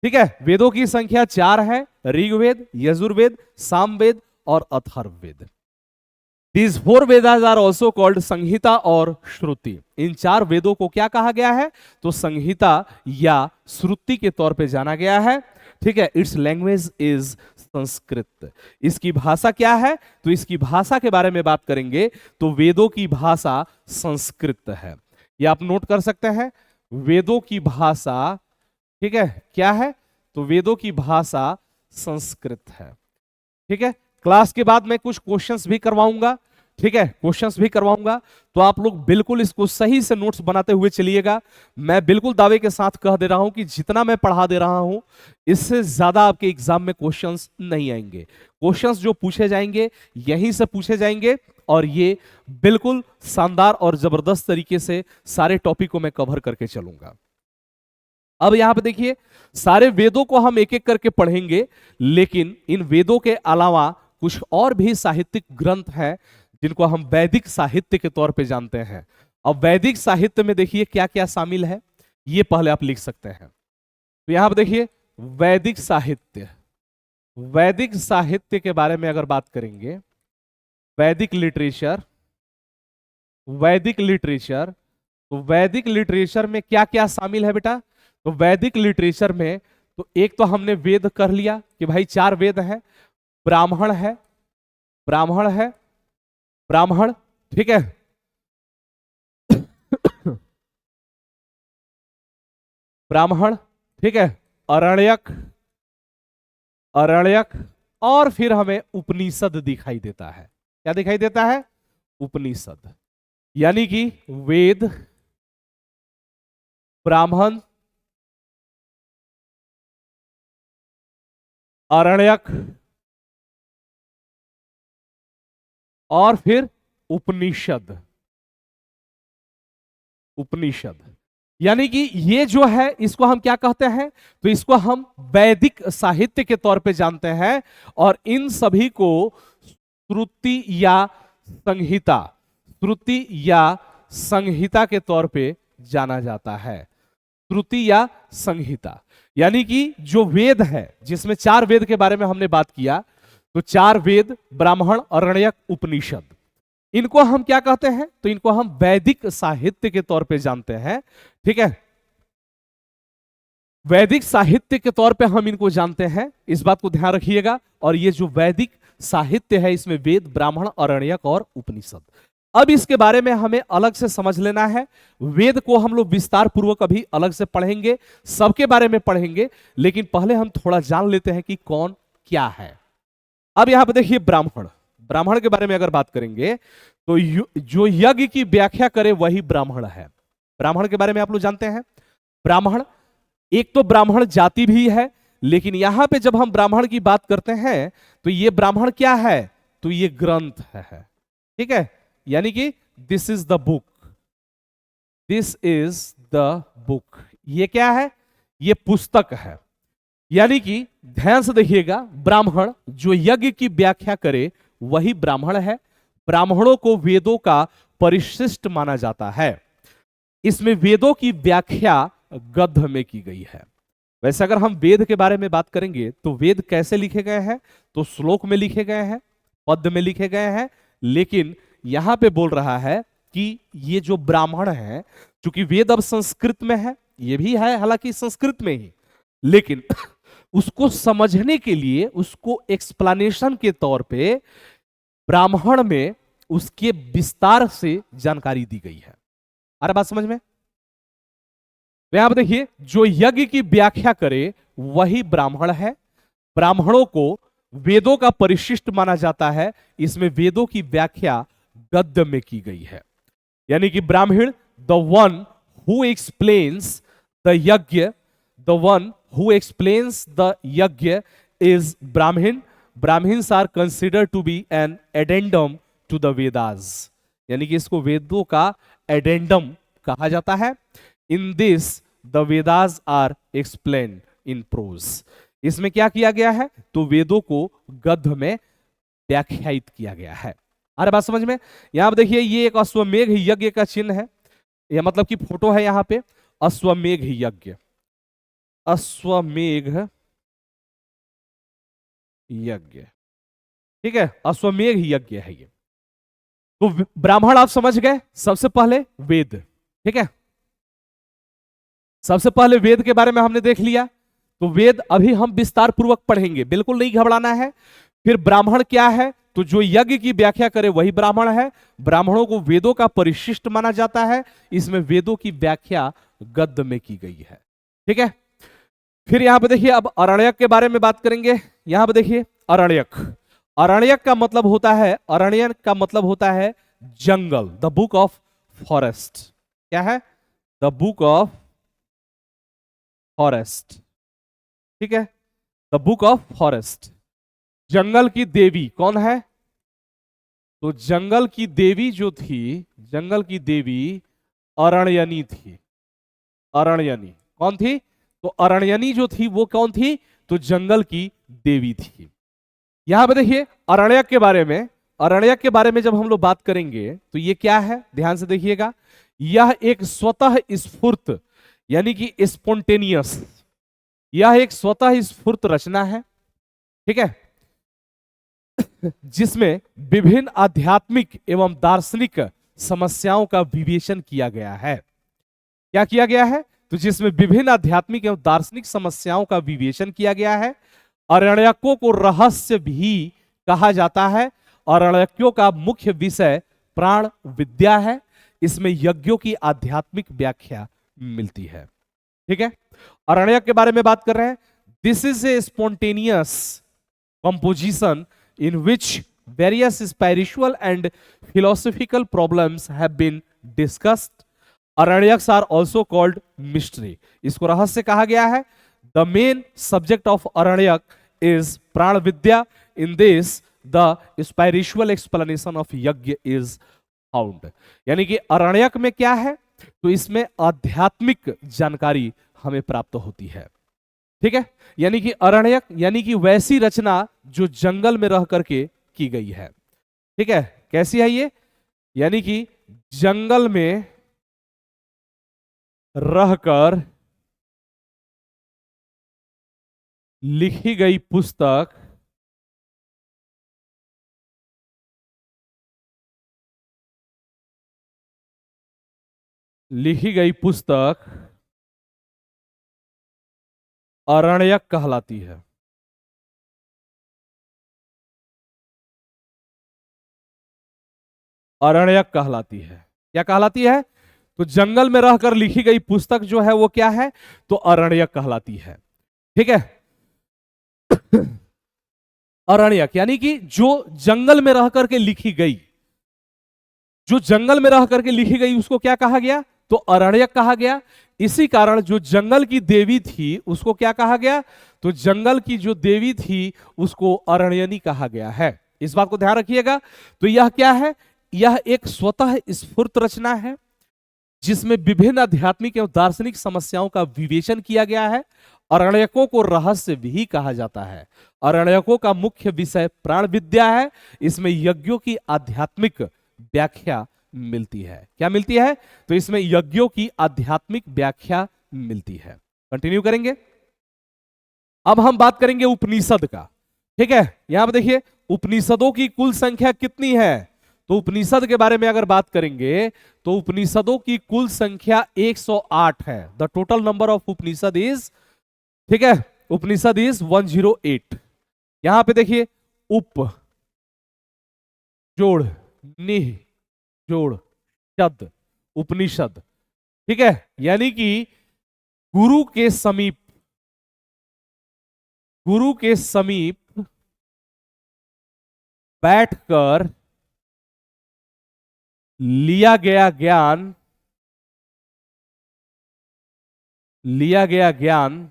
ठीक है, वेदों की संख्या 4 है, ऋग्वेद, यजुर्वेद, सामवेद और Atharvaveda. These four Vedas are also called संहिता और श्रुति। इन चार वेदों को क्या कहा गया है? तो संहिता या श्रुति के तौर पे जाना गया है। ठीक है, इट्स लैंग्वेज इज संस्कृत। इसकी भाषा क्या है? तो इसकी भाषा के बारे में बात करेंगे तो वेदों की भाषा संस्कृत है। ये आप नोट कर सकते हैं, वेदों की भाषा, ठीक है, क्या है? तो वेदों की भाषा संस्कृत है। ठीक है, क्लास के बाद मैं कुछ क्वेश्चंस भी करवाऊंगा। ठीक है, क्वेश्चंस भी करवाऊंगा, तो आप लोग बिल्कुल इसको सही से नोट्स बनाते हुए चलिएगा। मैं बिल्कुल दावे के साथ कह दे रहा हूं कि जितना मैं पढ़ा दे रहा हूं इससे ज्यादा आपके एग्जाम में क्वेश्चंस नहीं आएंगे। क्वेश्चंस जो पूछे जाएंगे यहीं से पूछे जाएंगे, और ये बिल्कुल शानदार और जबरदस्त तरीके से सारे टॉपिक को मैं कवर करके चलूंगा। अब यहां पे देखिए, सारे वेदों को हम एक एक करके पढ़ेंगे, लेकिन इन वेदों के अलावा कुछ और भी साहित्यिक ग्रंथ हैं जिनको हम वैदिक साहित्य के तौर पे जानते हैं। अब वैदिक साहित्य में देखिए क्या क्या शामिल है, ये पहले आप लिख सकते हैं। तो यहां पे देखिए, वैदिक साहित्य, वैदिक साहित्य के बारे में अगर बात करेंगे, वैदिक लिटरेचर, वैदिक लिटरेचर, तो वैदिक लिटरेचर में क्या क्या शामिल है बेटा? तो वैदिक लिटरेचर में तो एक तो हमने वेद कर लिया कि भाई चार वेद हैं, ब्राह्मण है, ब्राह्मण है, ब्राह्मण, ठीक है, ब्राह्मण, ठीक है, अरण्यक, अरण्यक, और फिर हमें उपनिषद दिखाई देता है। क्या दिखाई देता है? उपनिषद। यानी कि वेद, ब्राह्मण, अरण्यक और फिर उपनिषद। उपनिषद यानी कि ये जो है इसको हम क्या कहते हैं? तो इसको हम वैदिक साहित्य के तौर पे जानते हैं, और इन सभी को श्रुति या संहिता, श्रुति या संहिता के तौर पे जाना जाता है। श्रुति या संहिता यानी कि जो वेद है, जिसमें चार वेद के बारे में हमने बात किया, तो चार वेद, ब्राह्मण, अरण्यक, उपनिषद, इनको हम क्या कहते हैं? तो इनको हम वैदिक साहित्य के तौर पे जानते हैं। ठीक है, वैदिक साहित्य के तौर पे हम इनको जानते हैं, इस बात को ध्यान रखिएगा। और ये जो वैदिक साहित्य है इसमें वेद, ब्राह्मण, अरण्यक और उपनिषद। अब इसके बारे में हमें अलग से समझ लेना है। वेद को हम लोग विस्तार पूर्वक अभी अलग से पढ़ेंगे, सबके बारे में पढ़ेंगे, लेकिन पहले हम थोड़ा जान लेते हैं कि कौन क्या है। अब यहां पर देखिए, ब्राह्मण, ब्राह्मण के बारे में अगर बात करेंगे तो जो यज्ञ की व्याख्या करे वही ब्राह्मण है। ब्राह्मण के बारे में आप लोग जानते हैं, ब्राह्मण एक तो ब्राह्मण जाति भी है, लेकिन यहां पे जब हम ब्राह्मण की बात करते हैं तो ये ब्राह्मण क्या है? तो ये ग्रंथ है। ठीक है, यानी कि this is the book, this is the book, ये क्या है? ये पुस्तक है। यानी कि ध्यान से देखिएगा, ब्राह्मण जो यज्ञ की व्याख्या करे वही ब्राह्मण है। ब्राह्मणों को वेदों का परिशिष्ट माना जाता है। इसमें वेदों की व्याख्या गद्य में की गई है। वैसे अगर हम वेद के बारे में बात करेंगे तो वेद कैसे लिखे गए हैं? तो श्लोक में लिखे गए हैं, पद्य में लिखे गए हैं, लेकिन यहां पे बोल रहा है कि ये जो ब्राह्मण है, चूंकि वेद अब संस्कृत में है, ये भी है हालांकि संस्कृत में ही, लेकिन उसको समझने के लिए, उसको एक्सप्लेनेशन के तौर पे ब्राह्मण में उसके विस्तार से जानकारी दी गई है। अरे बात समझ में? तो यहां पर देखिए, जो यज्ञ की व्याख्या करे वही ब्राह्मण है। ब्राह्मणों को वेदों का परिशिष्ट माना जाता है। इसमें वेदों की व्याख्या गद्य में की गई है। यानी कि Brahmana, the one who explains the yajna, the one who explains the yajna is Brahmana. Brahmanas are considered to be an addendum to the Vedas. यानी कि इसको वेदों का एडेंडम कहा जाता है। In this the Vedas are explained in prose. इसमें क्या किया गया है? तो वेदों को गद्य में व्याख्यायित किया गया है। अरे बात समझ में? यहां पर देखिए, ये एक अश्वमेघ यज्ञ का चिन्ह है, यह मतलब कि फोटो है यहां पे, अश्वमेघ यज्ञ, अश्वमेघ यज्ञ, ठीक है, अश्वमेघ यज्ञ है ये। तो ब्राह्मण आप समझ गए, सबसे पहले वेद, ठीक है, सबसे पहले वेद के बारे में हमने देख लिया। तो वेद अभी हम विस्तार पूर्वक पढ़ेंगे, बिल्कुल नहीं घबराना है। फिर ब्राह्मण क्या है, तो जो यज्ञ की व्याख्या करे वही ब्राह्मण है। ब्राह्मणों को वेदों का परिशिष्ट माना जाता है, इसमें वेदों की व्याख्या गद्य में की गई है, ठीक है। फिर यहां पे देखिए, अब अरण्यक के बारे में बात करेंगे। यहां पे देखिए अरण्यक, अरण्यक का मतलब होता है, अरण्यक का मतलब होता है जंगल, द बुक ऑफ फॉरेस्ट। क्या है? द बुक ऑफ फॉरेस्ट, ठीक है, द बुक ऑफ फॉरेस्ट। जंगल की देवी कौन है? तो जंगल की देवी जो थी, जंगल की देवी अरण्यनी थी। अरण्यनी कौन थी? तो अरण्यनी जो थी वो कौन थी? तो जंगल की देवी थी। यहां पे देखिए अरण्यक के बारे में, अरण्यक के बारे में जब हम लोग बात करेंगे तो ये क्या है, ध्यान से देखिएगा। यह एक स्वतः स्फूर्त, यानी कि स्पोंटेनियस, यह एक स्वतः स्फूर्त रचना है, ठीक है, जिसमें विभिन्न आध्यात्मिक एवं दार्शनिक समस्याओं का विवेचन किया गया है। क्या किया गया है? तो जिसमें विभिन्न आध्यात्मिक एवं दार्शनिक समस्याओं का विवेचन किया गया है। अरण्यकों को रहस्य भी कहा जाता है। अरण्यकों का मुख्य विषय प्राण विद्या है, इसमें यज्ञों की आध्यात्मिक व्याख्या मिलती है, ठीक है। अरण्यक के बारे में बात कर रहे हैं। This is a spontaneous composition in which various spiritual and philosophical problems have been discussed. Aranyaks are also called mystery. इसको रहस्य कहा गया है। The main subject of Aranyak is प्राण विद्या. In this, the spiritual explanation of यज्ञ is found. यानी कि अरण्यक में क्या है? तो इसमें आध्यात्मिक जानकारी हमें प्राप्त होती है, ठीक है। यानी कि अरण्यक यानी कि वैसी रचना जो जंगल में रह करके की गई है, ठीक है। कैसी है ये? यानी कि जंगल में रहकर लिखी गई पुस्तक, लिखी गई पुस्तक अरण्यक कहलाती है। अरण्यक कहलाती है। क्या कहलाती है? तो जंगल में रहकर लिखी गई पुस्तक जो है वो क्या है? तो अरण्यक कहलाती है, ठीक है। अरण्यक यानी कि जो जंगल में रह करके लिखी गई, जो जंगल में रह करके लिखी गई उसको क्या कहा गया? तो अरण्यक कहा गया। इसी कारण जो जंगल की देवी थी उसको क्या कहा गया? तो जंगल की जो देवी थी उसको अरण्यनी कहा गया है। इस बात को ध्यान रखिएगा। तो यह क्या है? यह एक स्वतः स्फूर्त रचना है जिसमें विभिन्न आध्यात्मिक एवं दार्शनिक समस्याओं का विवेचन किया गया है। अरण्यकों को रहस्य भी कहा जाता है। अरण्यकों का मुख्य विषय प्राण विद्या है, इसमें यज्ञों की आध्यात्मिक व्याख्या मिलती है। क्या मिलती है? तो इसमें यज्ञों की आध्यात्मिक व्याख्या मिलती है। कंटिन्यू करेंगे। अब हम बात करेंगे उपनिषद का, ठीक है। यहां पर देखिए उपनिषदों की कुल संख्या कितनी है? तो उपनिषद के बारे में अगर बात करेंगे तो उपनिषदों की कुल संख्या 108 है। The total number of Upanishad is, ठीक है, उपनिषद इज 108। यहां पे देखिए उप जोड़ निह जोड़ शब्द उपनिषद, ठीक है, यानी कि गुरु के समीप, गुरु के समीप बैठकर लिया गया ज्ञान, लिया गया ज्ञान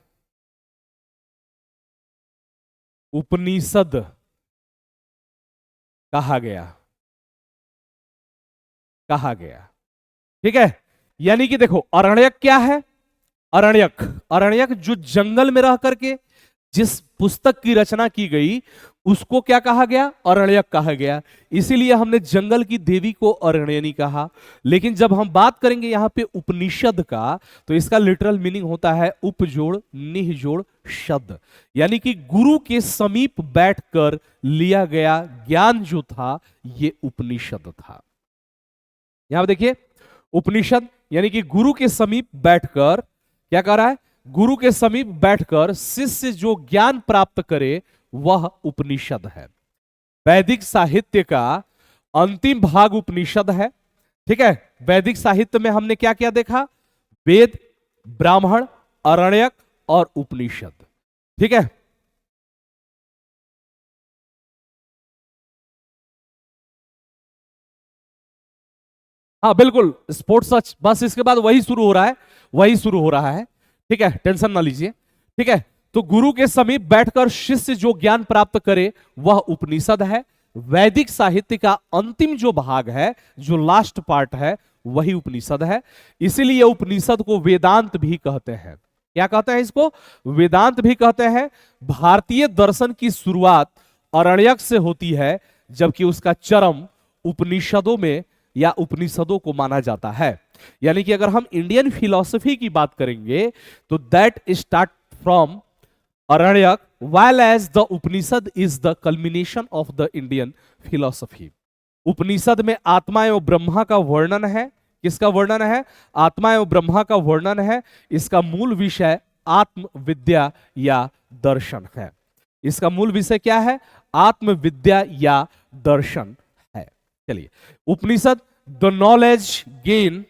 उपनिषद कहा गया, कहा गया, ठीक है। यानी कि देखो अरण्यक क्या है? अरण्यक, अरण्यक जो जंगल में रह करके जिस पुस्तक की रचना की गई उसको क्या कहा गया? अरण्यक कहा गया। इसीलिए हमने जंगल की देवी को अरण्यनी कहा। लेकिन जब हम बात करेंगे यहां पे उपनिषद का तो इसका लिटरल मीनिंग होता है उपजोड़ निह जोड़ शब्द, यानी कि गुरु के समीप बैठकर लिया गया ज्ञान जो था ये उपनिषद था। यहां पे देखिए, उपनिषद यानी कि गुरु के समीप बैठकर क्या कर रहा है, गुरु के समीप बैठकर शिष्य जो ज्ञान प्राप्त करे वह उपनिषद है। वैदिक साहित्य का अंतिम भाग उपनिषद है। ठीक है, वैदिक साहित्य में हमने क्या क्या देखा, वेद, ब्राह्मण, अरण्यक और उपनिषद। ठीक है, हाँ बिल्कुल, स्पोर्ट्स सच, बस इसके बाद वही शुरू हो रहा है, वही शुरू हो रहा है। ठीक है, टेंशन ना लीजिए। ठीक है, तो गुरु के समीप बैठकर शिष्य जो ज्ञान प्राप्त करे वह उपनिषद है। वैदिक साहित्य का अंतिम जो भाग है, जो लास्ट पार्ट है, वही उपनिषद है। इसीलिए उपनिषद को वेदांत भी कहते हैं। क्या कहते हैं इसको, वेदांत भी कहते हैं। भारतीय दर्शन की शुरुआत अरण्यक से होती है, जबकि उसका चरम उपनिषदों में या उपनिषदों को माना जाता है। यानी कि अगर हम इंडियन फिलॉसफी की बात करेंगे तो that start from Aranyaka, while as the Upanishad is the culmination of the Indian philosophy. Upanishad में आत्मा एवं ब्रह्मा का वर्णन है। किसका वर्णन है, आत्मा एवं ब्रह्मा का वर्णन है। इसका मूल विषय आत्म विद्या या दर्शन है। इसका मूल विषय क्या है, आत्म विद्या या दर्शन है। चलिए, उपनिषद द नॉलेज गेन,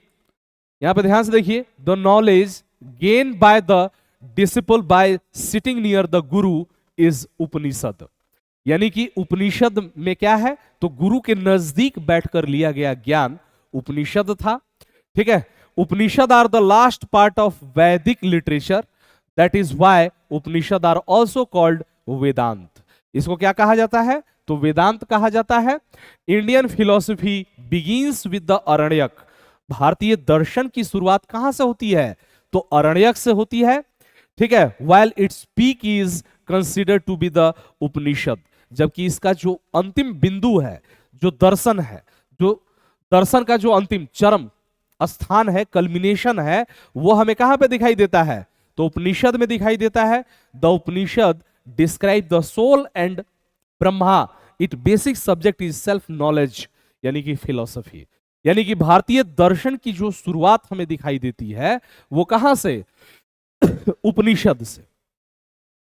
यहां पे ध्यान से देखिए, the knowledge gain by the disciple bye sitting near the Guru is उपनिषद। यानी कि उपनिषद में क्या है, तो गुरु के नजदीक बैठकर लिया गया ज्ञान उपनिषद था। ठीक है, Upanishad are the last part of Vedic literature, that is why Upanishad are also called Vedanta. इसको क्या कहा जाता है, तो वेदांत कहा जाता है। Indian philosophy begins with the Aranyaka. भारतीय दर्शन की शुरुआत कहां से होती है, तो अरण्यक से होती है। ठीक है, while its peak is considered to be the उपनिषद, जबकि इसका जो अंतिम बिंदु है, जो दर्शन है, जो दर्शन का जो अंतिम चरम स्थान है, कल्मिनेशन है, वो हमें कहां पे दिखाई देता है, तो उपनिषद में दिखाई देता है। The Upanishad describe the soul and Brahma, it basic subject is self knowledge, यानी कि फिलॉसफी। यानी कि भारतीय दर्शन की जो शुरुआत हमें दिखाई देती है वो कहां से, उपनिषद से।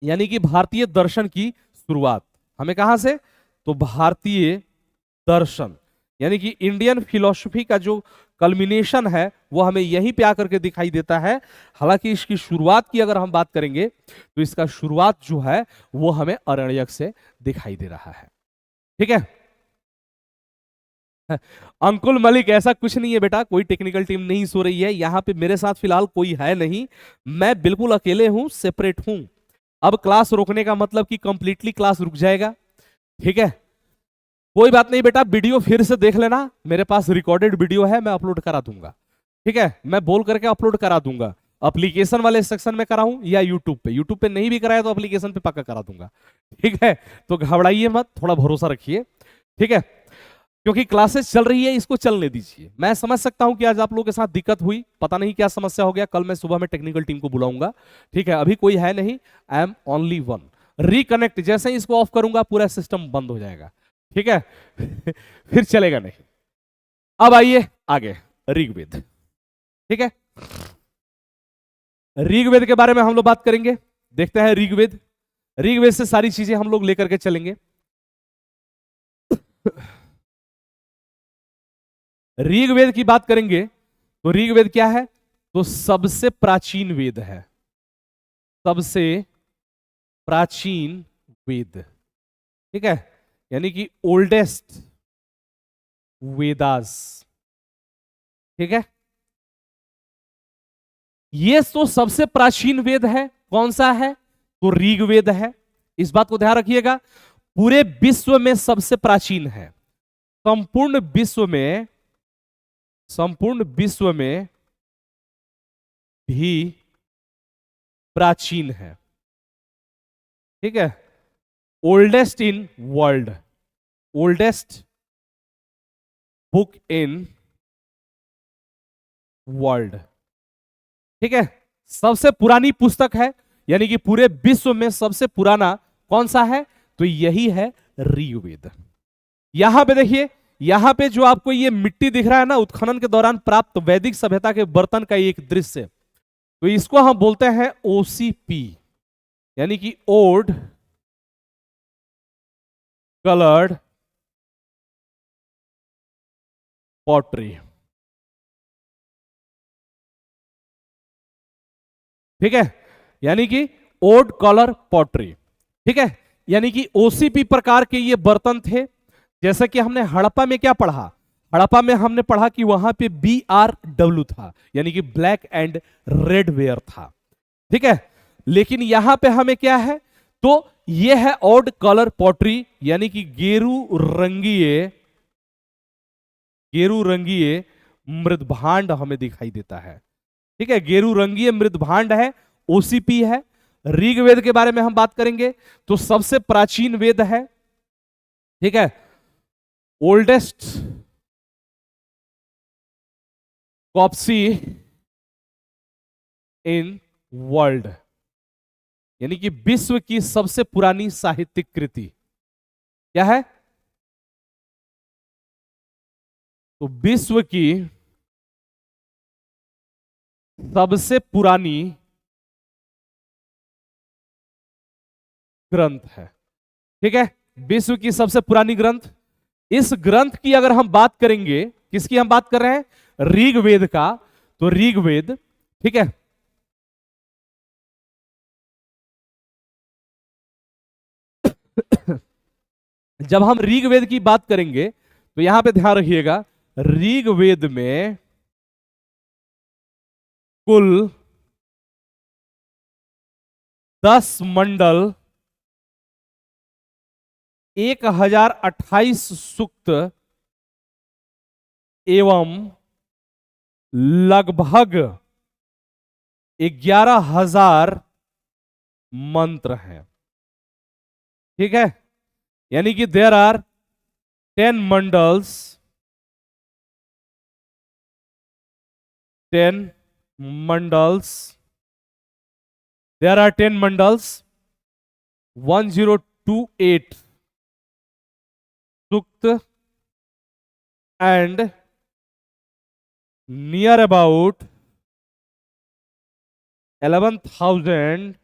यानी कि भारतीय दर्शन की शुरुआत हमें कहां से, तो भारतीय दर्शन यानी कि इंडियन फिलॉसफी का जो कल्मिनेशन है वो हमें यहीं पे आकर के दिखाई देता है। हालांकि इसकी शुरुआत की अगर हम बात करेंगे तो इसका शुरुआत जो है वो हमें अरण्यक से दिखाई दे रहा है। ठीक है, अंकुल मलिक, ऐसा कुछ नहीं है बेटा, कोई टेक्निकल टीम नहीं सो रही है। यहां पे मेरे साथ फिलहाल कोई है नहीं, मैं बिल्कुल अकेले हूं, सेपरेट हूं। अब क्लास रोकने का मतलब कि कंप्लीटली क्लास रुक जाएगा। ठीक है, कोई बात नहीं बेटा, वीडियो फिर से देख लेना, मेरे पास रिकॉर्डेड वीडियो है, मैं अपलोड करा दूंगा। ठीक है, मैं बोल करके अपलोड करा दूंगा। एप्लीकेशन वाले सेक्शन में कराऊं या यूट्यूब पे, यूट्यूब पे नहीं भी कराया तो एप्लीकेशन पे पक्का करा दूंगा। ठीक है, तो घबराइए मत, थोड़ा भरोसा रखिए। ठीक है, क्योंकि क्लासेस चल रही है, इसको चलने दीजिए। मैं समझ सकता हूं कि आज आप लोगों के साथ दिक्कत हुई, पता नहीं क्या समस्या हो गया। कल मैं सुबह में टेक्निकल टीम को बुलाऊंगा। ठीक है, अभी कोई है नहीं, I am only one. Reconnect, जैसे ही इसको ऑफ करूंगा पूरा सिस्टम बंद हो जाएगा। ठीक है फिर चलेगा नहीं। अब आइए आगे, ऋग्वेद। ठीक है, ऋग्वेद के बारे में हम लोग बात करेंगे। देखते हैं ऋग्वेद, ऋग्वेद से सारी चीजें हम लोग लेकर के चलेंगे। ऋग्वेद की बात करेंगे तो ऋग्वेद क्या है, तो सबसे प्राचीन वेद है, सबसे प्राचीन वेद। ठीक है, यानी कि ओल्डेस्ट वेदास। ठीक है, ये तो सबसे प्राचीन वेद है। कौन सा है, तो ऋग्वेद है। इस बात को ध्यान रखिएगा, पूरे विश्व में सबसे प्राचीन है। संपूर्ण विश्व में भी प्राचीन है। ठीक है, oldest in world, oldest book in world. ठीक है, सबसे पुरानी पुस्तक है, यानी कि पूरे विश्व में सबसे पुराना कौन सा है, तो यही है ऋग्वेद। यहां पे देखिए, यहां पे जो आपको ये मिट्टी दिख रहा है ना, उत्खनन के दौरान प्राप्त वैदिक सभ्यता के बर्तन का एक दृश्य, तो इसको हम बोलते हैं ओसीपी, यानी कि ओल्ड कलर्ड पॉटरी। ठीक है, यानी कि ओल्ड कलर पॉटरी। ठीक है, यानी कि ओसीपी प्रकार के ये बर्तन थे। जैसा कि हमने हड़प्पा में क्या पढ़ा, हड़प्पा में हमने पढ़ा कि वहां पे BRW था, यानी कि ब्लैक एंड रेड वेयर था। ठीक है, लेकिन यहां पे हमें क्या है, तो ये है ऑड कलर पॉटरी, यानी कि गेरू रंगीय मृदभांड हमें दिखाई देता है। ठीक है, गेरू रंगीय मृदभांड है, ओसीपी है। ऋग्वेद के बारे में हम बात करेंगे तो सबसे प्राचीन वेद है। ठीक है, ओल्डेस्ट कॉप्सी इन वर्ल्ड, यानी कि विश्व की सबसे पुरानी साहित्यिक कृति क्या है, तो विश्व की सबसे पुरानी ग्रंथ है। ठीक है, विश्व की सबसे पुरानी ग्रंथ। इस ग्रंथ की अगर हम बात करेंगे, किसकी हम बात कर रहे हैं, ऋग्वेद का, तो ऋग्वेद, ठीक है, जब हम ऋग्वेद की बात करेंगे तो यहां पे ध्यान रखिएगा, ऋग्वेद में कुल 10 मंडल, 1028 सूक्त एवं लगभग 11,000 मंत्र हैं। ठीक है, यानी कि there are 10 mandals, 10 mandals, there are 10 mandals, 1028 sukta and near about 11,000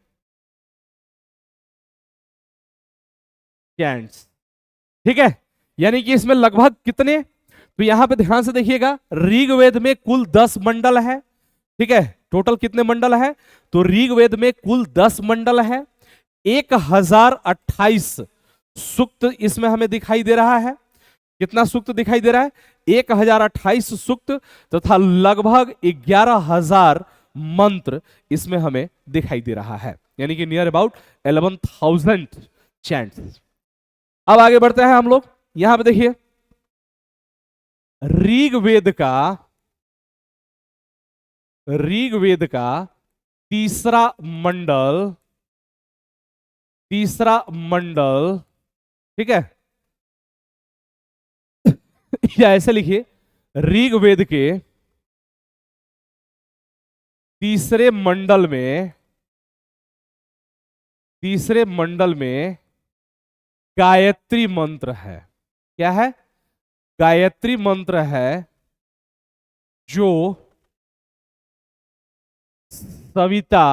chants। ठीक है, यानी कि इसमें लगभग कितने, तो यहां पे ध्यान से देखिएगा, ऋग्वेद में कुल 10 मंडल है। ठीक है, टोटल कितने मंडल है, तो ऋग्वेद में कुल 10 मंडल है, 1028 सूक्त इसमें हमें दिखाई दे रहा है। कितना सूक्त दिखाई दे रहा है, 1028 सूक्त तथा लगभग 11,000 मंत्र इसमें हमें दिखाई दे रहा है, यानी कि नियर अबाउट 11,000 चैंट्स। अब आगे बढ़ते हैं हम लोग, यहां पे देखिए, ऋग्वेद का तीसरा मंडल, ठीक है, या ऐसे लिखिए, ऋग्वेद के तीसरे मंडल में गायत्री मंत्र है। क्या है, गायत्री मंत्र है, जो सविता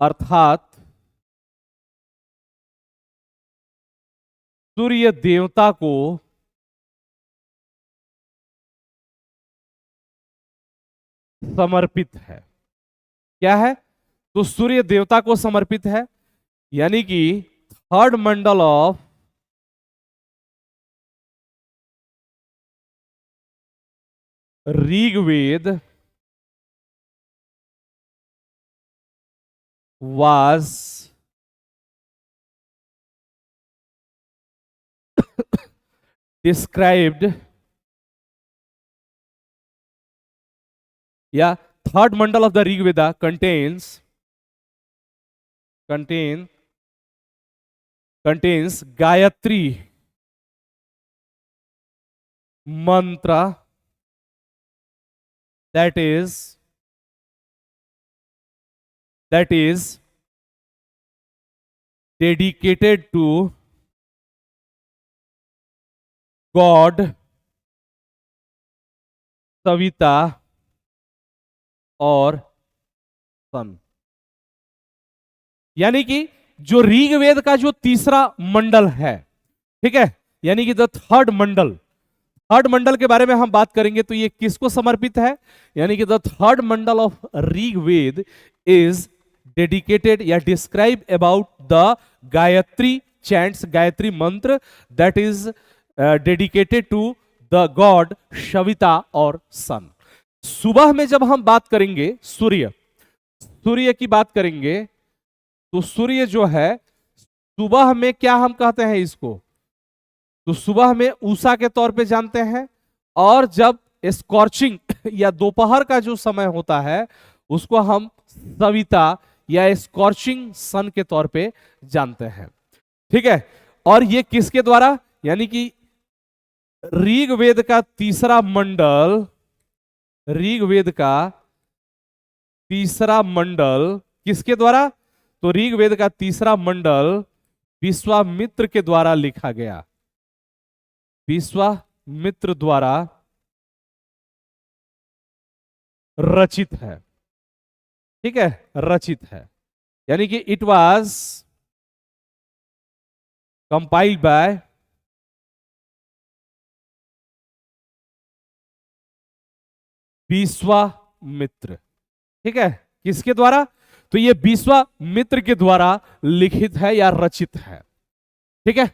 अर्थात सूर्य देवता को समर्पित है। क्या है, तो सूर्य देवता को समर्पित है, यानी कि third Mandal of Rigveda was described, yeah, third mandal of the Rig Veda contains Gayatri mantra, that is dedicated to God Savita और सन। यानी कि जो ऋग्वेद का जो तीसरा मंडल है, ठीक है, यानी कि द थर्ड मंडल, थर्ड मंडल के बारे में हम बात करेंगे तो ये किसको समर्पित है, यानी कि the third Mandal of Rigveda is dedicated या describe about the Gayatri chants, Gayatri mantra that is dedicated to the god Savita और सन। सुबह में जब हम बात करेंगे सूर्य, सूर्य की बात करेंगे तो सूर्य जो है सुबह में क्या हम कहते हैं इसको, तो सुबह में उषा के तौर पे जानते हैं, और जब स्कॉर्चिंग या दोपहर का जो समय होता है उसको हम सविता या स्कॉर्चिंग सन के तौर पे जानते हैं, ठीक है। और ये किसके द्वारा, यानी कि ऋग्वेद का तीसरा मंडल, ऋग्वेद का तीसरा मंडल किसके द्वारा, तो ऋग्वेद का तीसरा मंडल विश्वामित्र के द्वारा लिखा गया, विश्वामित्र द्वारा रचित है, ठीक है, रचित है, यानी कि it was compiled bye Vishwamitra, ठीक है, किसके द्वारा, तो ये विश्वामित्र के द्वारा लिखित है या रचित है, ठीक है।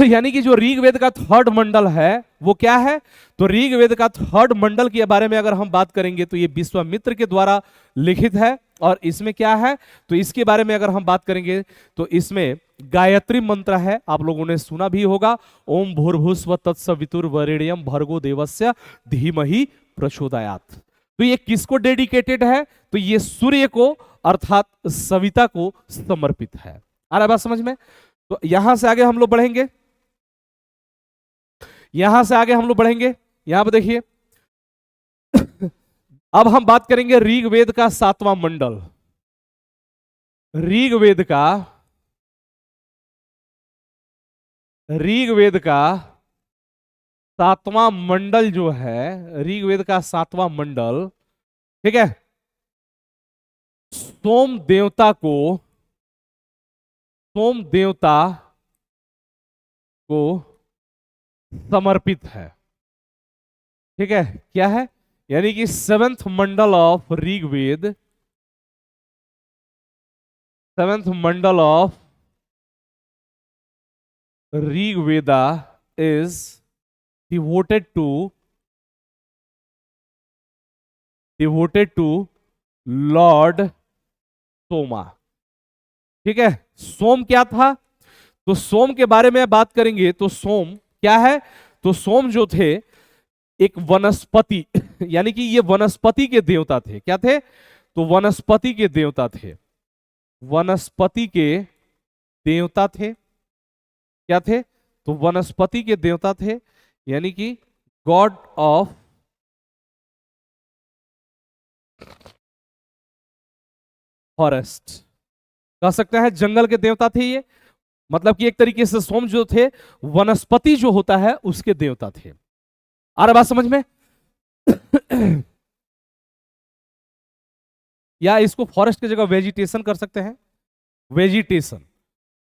यानी कि जो ऋग्वेद का थर्ड मंडल है वो क्या है, तो ऋग्वेद का थर्ड मंडल के बारे में अगर हम बात करेंगे तो ये विश्वामित्र के द्वारा लिखित है, और इसमें क्या है, तो इसके बारे में अगर हम बात करेंगे तो इसमें गायत्री मंत्र है, आप लोगों ने सुना भी होगा, ओम भूर्भुवस्सुः तत्सवितुर्वरेण्यं भर्गो देवस्य धीमहि प्रचोदयात्। तो ये किसको डेडिकेटेड है, तो ये सूर्य को अर्थात सविता को समर्पित है। आ रहा है बात समझ में, तो यहां से आगे हम लोग बढ़ेंगे, यहां से आगे हम लोग बढ़ेंगे, यहां पर देखिए अब हम बात करेंगे ऋग्वेद का सातवां मंडल, ऋग्वेद का सातवां मंडल जो है, ऋग्वेद का सातवां मंडल, ठीक है, सोम देवता को समर्पित है, ठीक है, क्या है, यानी कि seventh mandal of Rigveda, seventh mandal of Rigveda is devoted to lord Soma, ठीक है। सोम क्या था, तो सोम के बारे में बात करेंगे तो सोम क्या है, तो सोम जो थे एक वनस्पति यानी कि ये वनस्पति के देवता थे, क्या थे, तो वनस्पति के देवता थे, वनस्पति के देवता थे, क्या थे, तो वनस्पति के देवता थे, यानी कि गॉड ऑफ फॉरेस्ट, कह सकते हैं जंगल के देवता थे ये, मतलब कि एक तरीके से सोम जो थे वनस्पति जो होता है उसके देवता थे। आ रहा बात समझ में या इसको फॉरेस्ट की जगह वेजिटेशन कर सकते हैं, वेजिटेशन,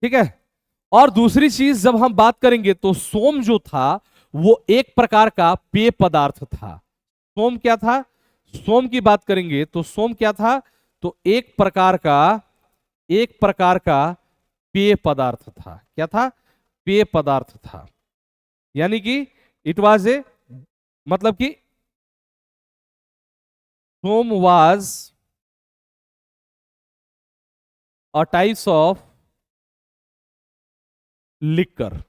ठीक है। और दूसरी चीज जब हम बात करेंगे तो सोम जो था वो एक प्रकार का पेय पदार्थ था, सोम क्या था, सोम की बात करेंगे तो सोम क्या था, तो एक प्रकार का पेय पदार्थ था, क्या था, पेय पदार्थ था, यानी कि इट वाज ए, मतलब कि Soma was a types of liquor,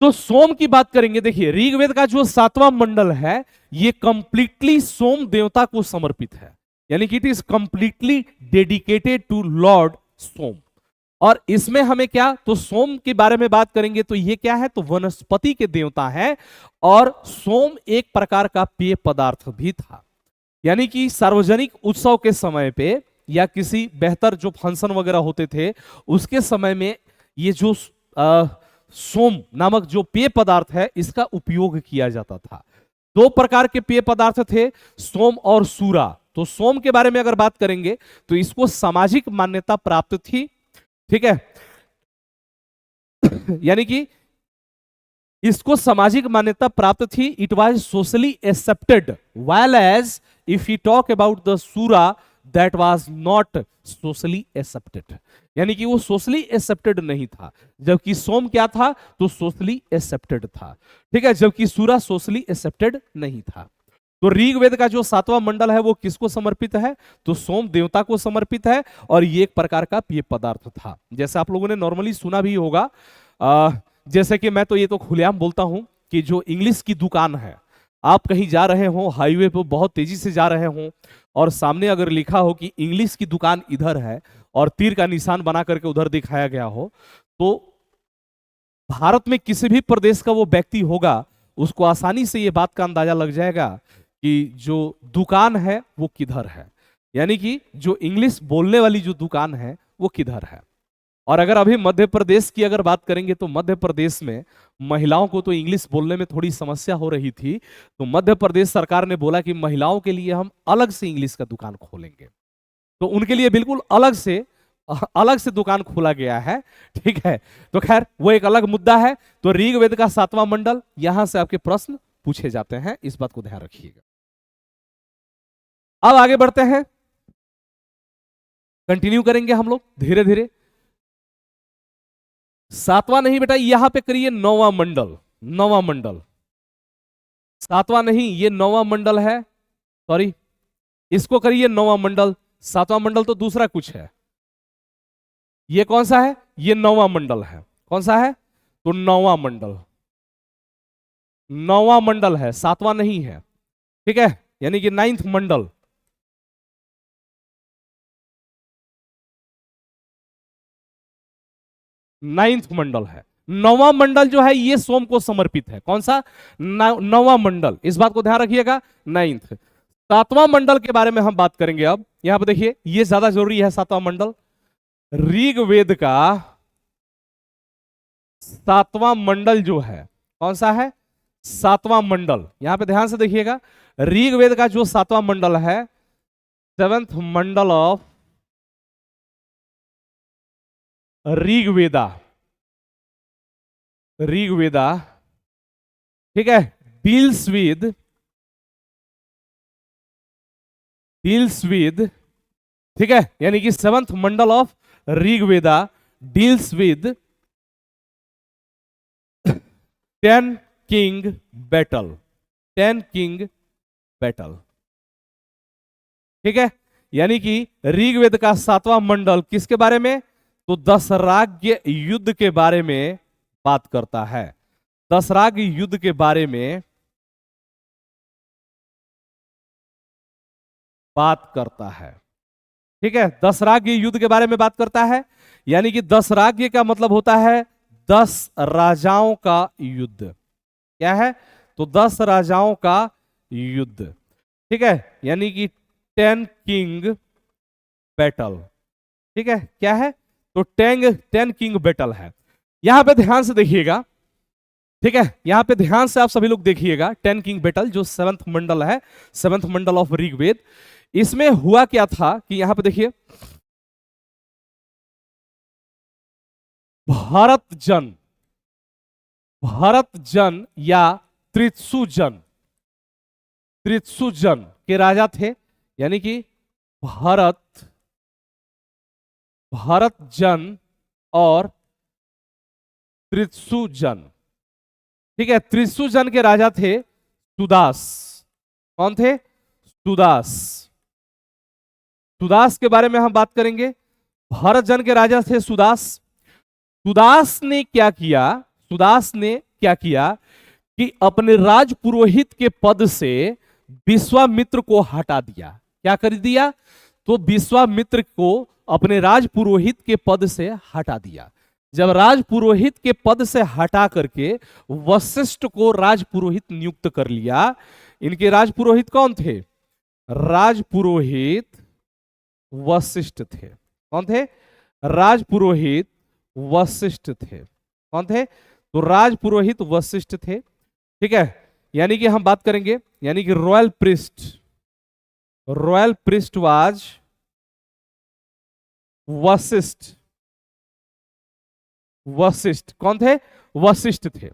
तो सोम की बात करेंगे, देखिए ऋग्वेद का जो सातवां मंडल है ये कंप्लीटली सोम देवता को समर्पित है, यानी कि it is completely dedicated to lord Soma. और इसमें हमें क्या, तो सोम के बारे में बात करेंगे तो ये क्या है, तो वनस्पति के देवता है, और सोम एक प्रकार का पेय पदार्थ भी था, यानी कि सार्वजनिक उत्सव के समय पे या किसी बेहतर जो फंक्शन वगैरह होते थे उसके समय में ये जो सोम नामक जो पेय पदार्थ है इसका उपयोग किया जाता था। दो प्रकार के पेय पदार्थ थे, सोम और सूरा। तो सोम के बारे में अगर बात करेंगे तो इसको सामाजिक मान्यता प्राप्त थी, ठीक है यानी कि इसको सामाजिक मान्यता प्राप्त थी। It was socially accepted, while as if you talk about the sura that was not socially accepted, यानी कि वो सोशली एक्सेप्टेड नहीं था। जबकि सोम क्या था, तो सोशली एक्सेप्टेड था, ठीक है, जबकि सूरा सोशली एक्सेप्टेड नहीं था। तो ऋग्वेद का जो 7वां मंडल है वो किसको समर्पित है, तो सोम देवता को समर्पित है। और ये एक प्रकार का पेय पदार्थ था, जैसे आप लोगों ने नॉर्मली सुना भी होगा। जैसे कि मैं तो ये तो खुलेआम बोलता हूं कि जो इंग्लिश की दुकान है, आप कहीं जा रहे हो, हाईवे पर बहुत तेजी से जा रहे हो और सामने अगर लिखा हो कि इंग्लिश की दुकान इधर है और तीर का निशान बना करके उधर दिखाया गया हो, तो भारत में किसी भी प्रदेश का वो व्यक्ति होगा, उसको आसानी से ये बात का अंदाजा लग जाएगा कि जो दुकान है वो किधर है, यानी कि जो इंग्लिश बोलने वाली जो दुकान है वो किधर है। और अगर अभी मध्य प्रदेश की अगर बात करेंगे तो मध्य प्रदेश में महिलाओं को तो इंग्लिश बोलने में थोड़ी समस्या हो रही थी, तो मध्य प्रदेश सरकार ने बोला कि महिलाओं के लिए हम अलग से इंग्लिश का दुकान खोलेंगे। तो उनके लिए बिल्कुल अलग से दुकान खोला गया है, ठीक है। तो खैर वो एक अलग मुद्दा है। तो ऋग्वेद का 7वां मंडल, यहां से आपके प्रश्न पूछे जाते हैं, इस बात को ध्यान रखिएगा। अब आगे बढ़ते हैं, कंटिन्यू करेंगे हम लोग धीरे धीरे। 7वां नहीं बेटा, यहां पे करिए 9वां मंडल। 9वां मंडल, 7वां नहीं, ये 9वां मंडल है, सॉरी, इसको करिए 9वां मंडल। 7वां मंडल तो दूसरा कुछ है। ये कौन सा है, ये 9वां मंडल है। कौन सा है, तो 9वां मंडल। 9वां मंडल है, 7वां नहीं है, ठीक है, यानी कि 9th मंडल। नाइन्थ मंडल है। 9वां मंडल जो है ये सोम को समर्पित है। कौन सा, 9वां मंडल, इस बात को ध्यान रखिएगा, 9th। 7वां मंडल के बारे में हम बात करेंगे। अब यहां पर देखिए, ये ज्यादा जरूरी है। 7वां मंडल, ऋग्वेद का 7वां मंडल जो है, कौन सा है, 7वां मंडल। यहां पे ध्यान से देखिएगा, ऋग्वेद का जो 7वां मंडल है, 7th Mandal of Rigveda, Rigveda, ठीक है, डील्स विद, ठीक है, यानी कि 7th Mandal of Rigveda deals with 10 king battle, 10 king battle, ठीक है, यानी कि ऋग्वेद का 7वां मंडल किसके बारे में, तो दशराग्य युद्ध के बारे में बात करता है। दशराग्य युद्ध के बारे में बात करता है, ठीक है, दशराग्य युद्ध के बारे में बात करता है। यानी कि दशराग्य का मतलब होता है 10 राजाओं का युद्ध। क्या है, तो 10 राजाओं का युद्ध, ठीक है, यानी कि 10 किंग बैटल, ठीक है, क्या है, तो 10 किंग बैटल है। यहां पे ध्यान से देखिएगा, ठीक है, यहां पे ध्यान से आप सभी लोग देखिएगा। 10 किंग बैटल जो 7th मंडल है, 7th मंडल ऑफ ऋग्वेद, इसमें हुआ क्या था कि यहां पे देखिए, भारत जन या त्रित्सुजन के राजा थे। यानी कि भारत जन और त्रित्सुजन, ठीक है, त्रित्सुजन के राजा थे सुदास। कौन थे, सुदास के बारे में हम बात करेंगे। भारत जन के राजा थे सुदास। सुदास ने क्या किया कि अपने राज पुरोहित के पद से विश्वामित्र को हटा दिया। क्या कर दिया, तो विश्वामित्र को अपने राज पुरोहित के पद से हटा दिया। जब राज पुरोहित के पद से हटा करके वशिष्ठ को राज पुरोहित नियुक्त कर लिया। इनके राज पुरोहित कौन थे, राज पुरोहित वशिष्ठ थे। कौन थे, राज पुरोहित वशिष्ठ थे। कौन थे? तो राज पुरोहित वशिष्ठ थे। ठीक है, यानी कि हम बात करेंगे, यानी कि royal priest was Vashishtha. Vashishtha कौन थे? वशिष्ठ थे।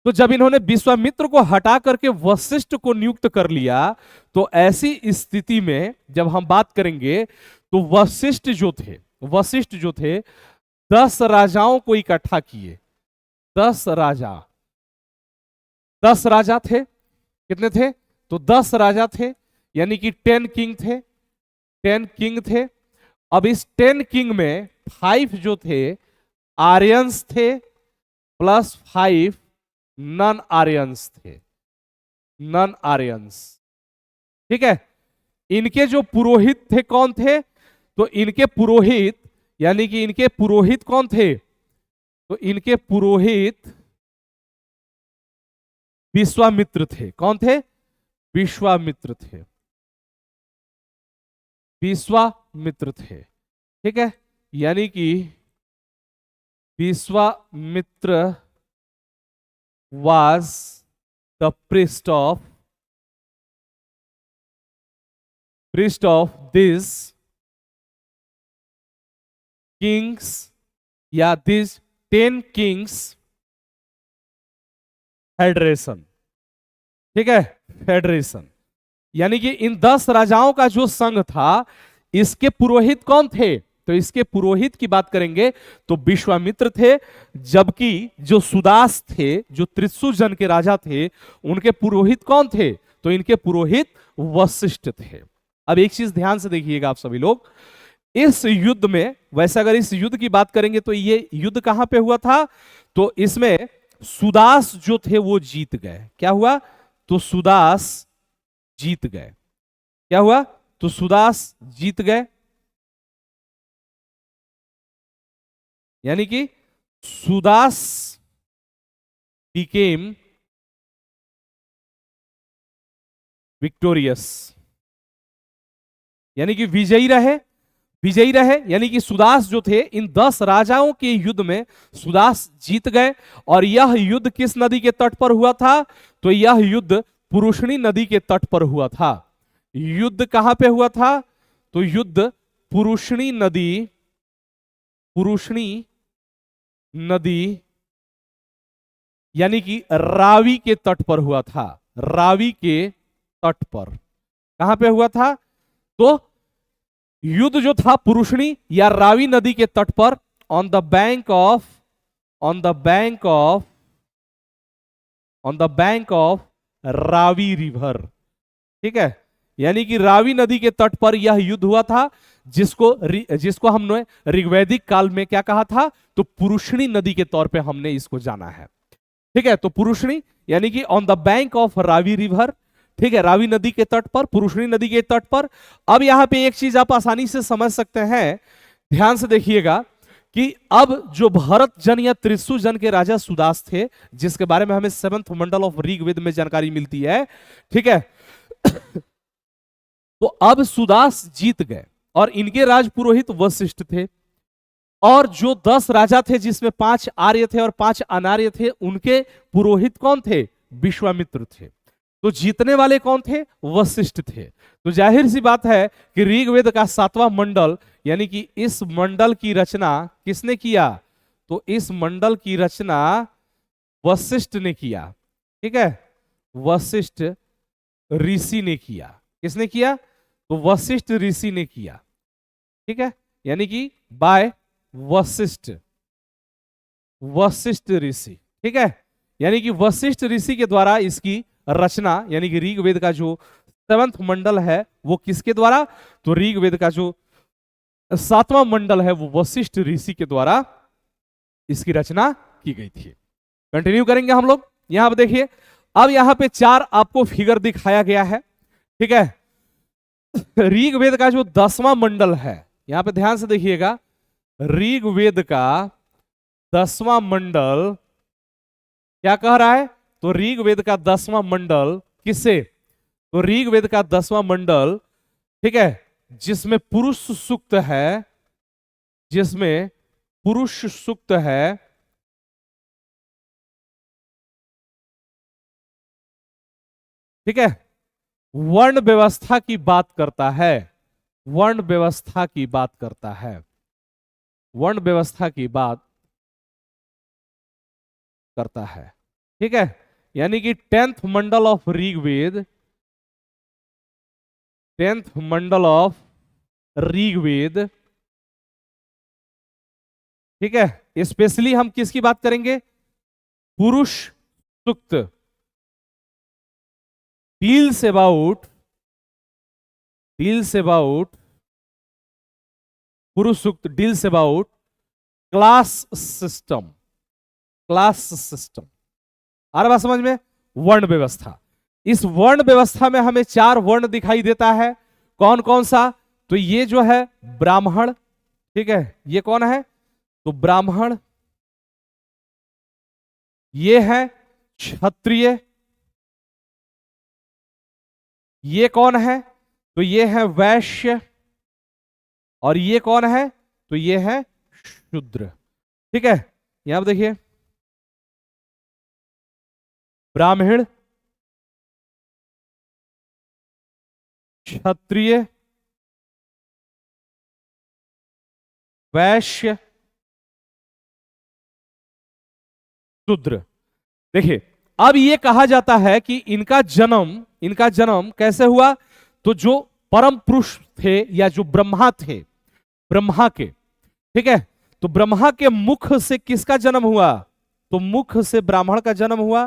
तो जब इन्होंने विश्वामित्र को हटा करके वशिष्ठ को नियुक्त कर लिया, तो ऐसी स्थिति में जब हम बात करेंगे तो वशिष्ठ जो थे 10 राजाओं को इकट्ठा किए। 10 राजा, 10 राजा थे। कितने थे? तो 10 राजा थे, यानी कि 10 किंग थे। 10 किंग थे। अब इस 10 किंग में 5 जो थे आर्यंस थे, प्लस 5 नॉन आर्यंस थे। नॉन आर्यंस, ठीक है। इनके जो पुरोहित थे कौन थे? तो इनके पुरोहित, यानी कि इनके पुरोहित कौन थे? तो इनके पुरोहित विश्वामित्र थे। कौन थे? विश्वामित्र थे। विश्वामित्र थे, ठीक है। यानी कि Vishwamitra was the priest of these kings, या these 10 kings फेडरेशन। ठीक है, फेडरेशन, यानी कि इन 10 राजाओं का जो संघ था, इसके पुरोहित कौन थे? तो इसके पुरोहित की बात करेंगे तो विश्वामित्र थे, जबकि जो सुदास थे, जो त्रिशु जन के राजा थे, उनके पुरोहित कौन थे? तो इनके पुरोहित वशिष्ठ थे। अब एक चीज ध्यान से देखिएगा आप सभी लोग, इस युद्ध में, वैसे अगर इस युद्ध की बात करेंगे तो ये युद्ध कहां पे हुआ था? तो इसमें सुदास जो थे वो जीत गए। क्या हुआ? तो सुदास जीत गए। क्या हुआ? तो सुदास जीत गए, यानी कि सुदास बिकेम विक्टोरियस, यानी कि विजयी रहे। विजयी रहे, यानी कि सुदास जो थे, इन 10 राजाओं के युद्ध में सुदास जीत गए। और यह युद्ध किस नदी के तट पर हुआ था? तो यह युद्ध पुरुषणी नदी के तट पर हुआ था। युद्ध कहां पे हुआ था? तो युद्ध पुरुषणी नदी यानी कि रावी के तट पर हुआ था। रावी के तट पर कहां पे हुआ था? तो युद्ध जो था पुरुषणी या रावी नदी के तट पर, on the bank of Ravi river. ठीक है, यानी कि रावी नदी के तट पर यह युद्ध हुआ था, जिसको हमने ऋग्वैदिक काल में क्या कहा था? तो पुरुषणी नदी के तौर पे हमने इसको जाना है। ठीक है, तो पुरुषणी यानी कि on the bank of Ravi river. ठीक है, रावी नदी के तट पर, पुरुषणी नदी के तट पर। अब यहां पे एक चीज आप आसानी से समझ सकते हैं, ध्यान से देखिएगा कि अब जो भरत जन या त्रिशु जन के राजा सुदास थे, जिसके बारे में हमें 7th मंडल ऑफ ऋग्वेद में जानकारी मिलती है, ठीक है। तो अब सुदास जीत गए और इनके राज पुरोहित वशिष्ठ थे। और जो 10 राजा थे, जिसमें 5 आर्य थे और 5 अनार्य थे, उनके पुरोहित कौन थे? विश्वामित्र थे। तो जीतने वाले कौन थे? वशिष्ठ थे। तो जाहिर सी बात है कि ऋग्वेद का 7वां मंडल, यानी कि इस मंडल की रचना किसने किया? तो इस मंडल की रचना वशिष्ठ ने किया। ठीक है, वशिष्ठ ऋषि ने किया। किसने किया? तो वशिष्ठ ऋषि ने किया। ठीक है, यानी कि बाय वशिष्ठ ऋषि। ठीक है, यानी कि वशिष्ठ ऋषि के द्वारा इसकी रचना, यानी कि ऋग्वेद का जो 7वां मंडल है वो किसके द्वारा? तो ऋग्वेद का जो 7वां मंडल है वो वशिष्ठ ऋषि के द्वारा इसकी रचना की गई थी। कंटिन्यू करेंगे हम लोग। यहां पर देखिए, अब यहां पे 4 आपको फिगर दिखाया गया है। ठीक है, ऋग्वेद का जो 10वां मंडल है, यहां पे ध्यान से देखिएगा, ऋग्वेद का 10वां मंडल क्या कह रहा है? तो ऋग्वेद का 10वां मंडल किससे? तो ऋग्वेद का 10वां मंडल, ठीक है, जिसमें पुरुष सूक्त है, ठीक है, वर्ण व्यवस्था की बात करता है, वर्ण व्यवस्था की बात करता है, वर्ण व्यवस्था की बात करता है। ठीक है, यानी कि 10th mandala of Rigveda, 10th mandala of Rigveda, ठीक है, स्पेशली हम किसकी बात करेंगे? Purusha Sukta, deals about, deals about, Purusha Sukta deals about class system, class system. आ रहा बात समझ में? वर्ण व्यवस्था। इस वर्ण व्यवस्था में हमें 4 वर्ण दिखाई देता है। कौन कौन सा? तो ये जो है ब्राह्मण, ठीक है, ये कौन है? तो ब्राह्मण, ये है क्षत्रिय, ये कौन है? तो ये है वैश्य, और ये कौन है? तो ये है शूद्र। ठीक है, यहां पर देखिए, ब्राह्मण, क्षत्रिय, वैश्य, शूद्र। देखिए, अब ये कहा जाता है कि इनका जन्म कैसे हुआ? तो जो परम पुरुष थे या जो ब्रह्मा थे, ब्रह्मा के, ठीक है, तो ब्रह्मा के मुख से किसका जन्म हुआ? तो मुख से ब्राह्मण का जन्म हुआ,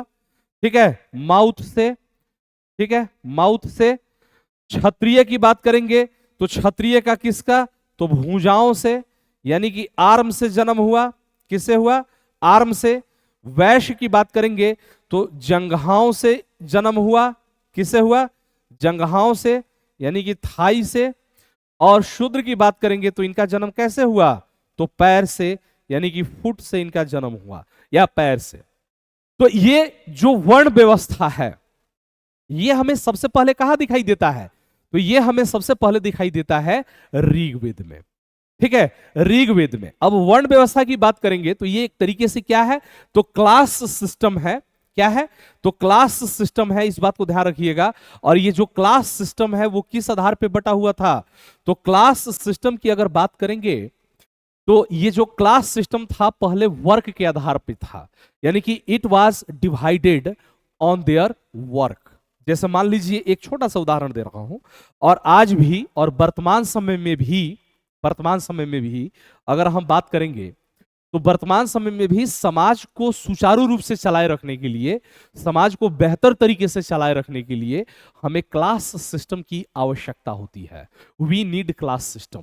ठीक है, माउथ से, ठीक है, माउथ से। क्षत्रिय की बात करेंगे तो क्षत्रिय का किसका? तो भुजाओं से, यानी कि आर्म से जन्म हुआ। किससे हुआ? आर्म से। वैश्य की बात करेंगे तो जंघाओं से जन्म हुआ। किससे हुआ? जंघाओं से, यानी कि थाई से। और शूद्र की बात करेंगे तो इनका जन्म कैसे हुआ? तो पैर से, यानी कि फुट से इनका जन्म हुआ, या पैर से। तो ये जो वर्ण व्यवस्था है, ये हमें सबसे पहले कहां दिखाई देता है? तो ये हमें सबसे पहले दिखाई देता है ऋग्वेद में। ठीक है, ऋग्वेद में। अब वर्ण व्यवस्था की बात करेंगे तो ये एक तरीके से क्या है? तो क्लास सिस्टम है। क्या है? तो क्लास सिस्टम है, इस बात को ध्यान रखिएगा। और ये जो क्लास सिस्टम है वो किस आधार पे बटा हुआ था? तो क्लास सिस्टम की अगर बात करेंगे तो ये जो क्लास सिस्टम था पहले वर्क के आधार पे था, यानी कि it was divided on their work. जैसे मान लीजिए, एक छोटा सा उदाहरण दे रहा हूं, और आज भी और वर्तमान समय में भी, वर्तमान समय में भी अगर हम बात करेंगे तो वर्तमान समय में भी समाज को सुचारू रूप से चलाए रखने के लिए, समाज को बेहतर तरीके से चलाए रखने के लिए हमें क्लास सिस्टम की आवश्यकता होती है। We need class system,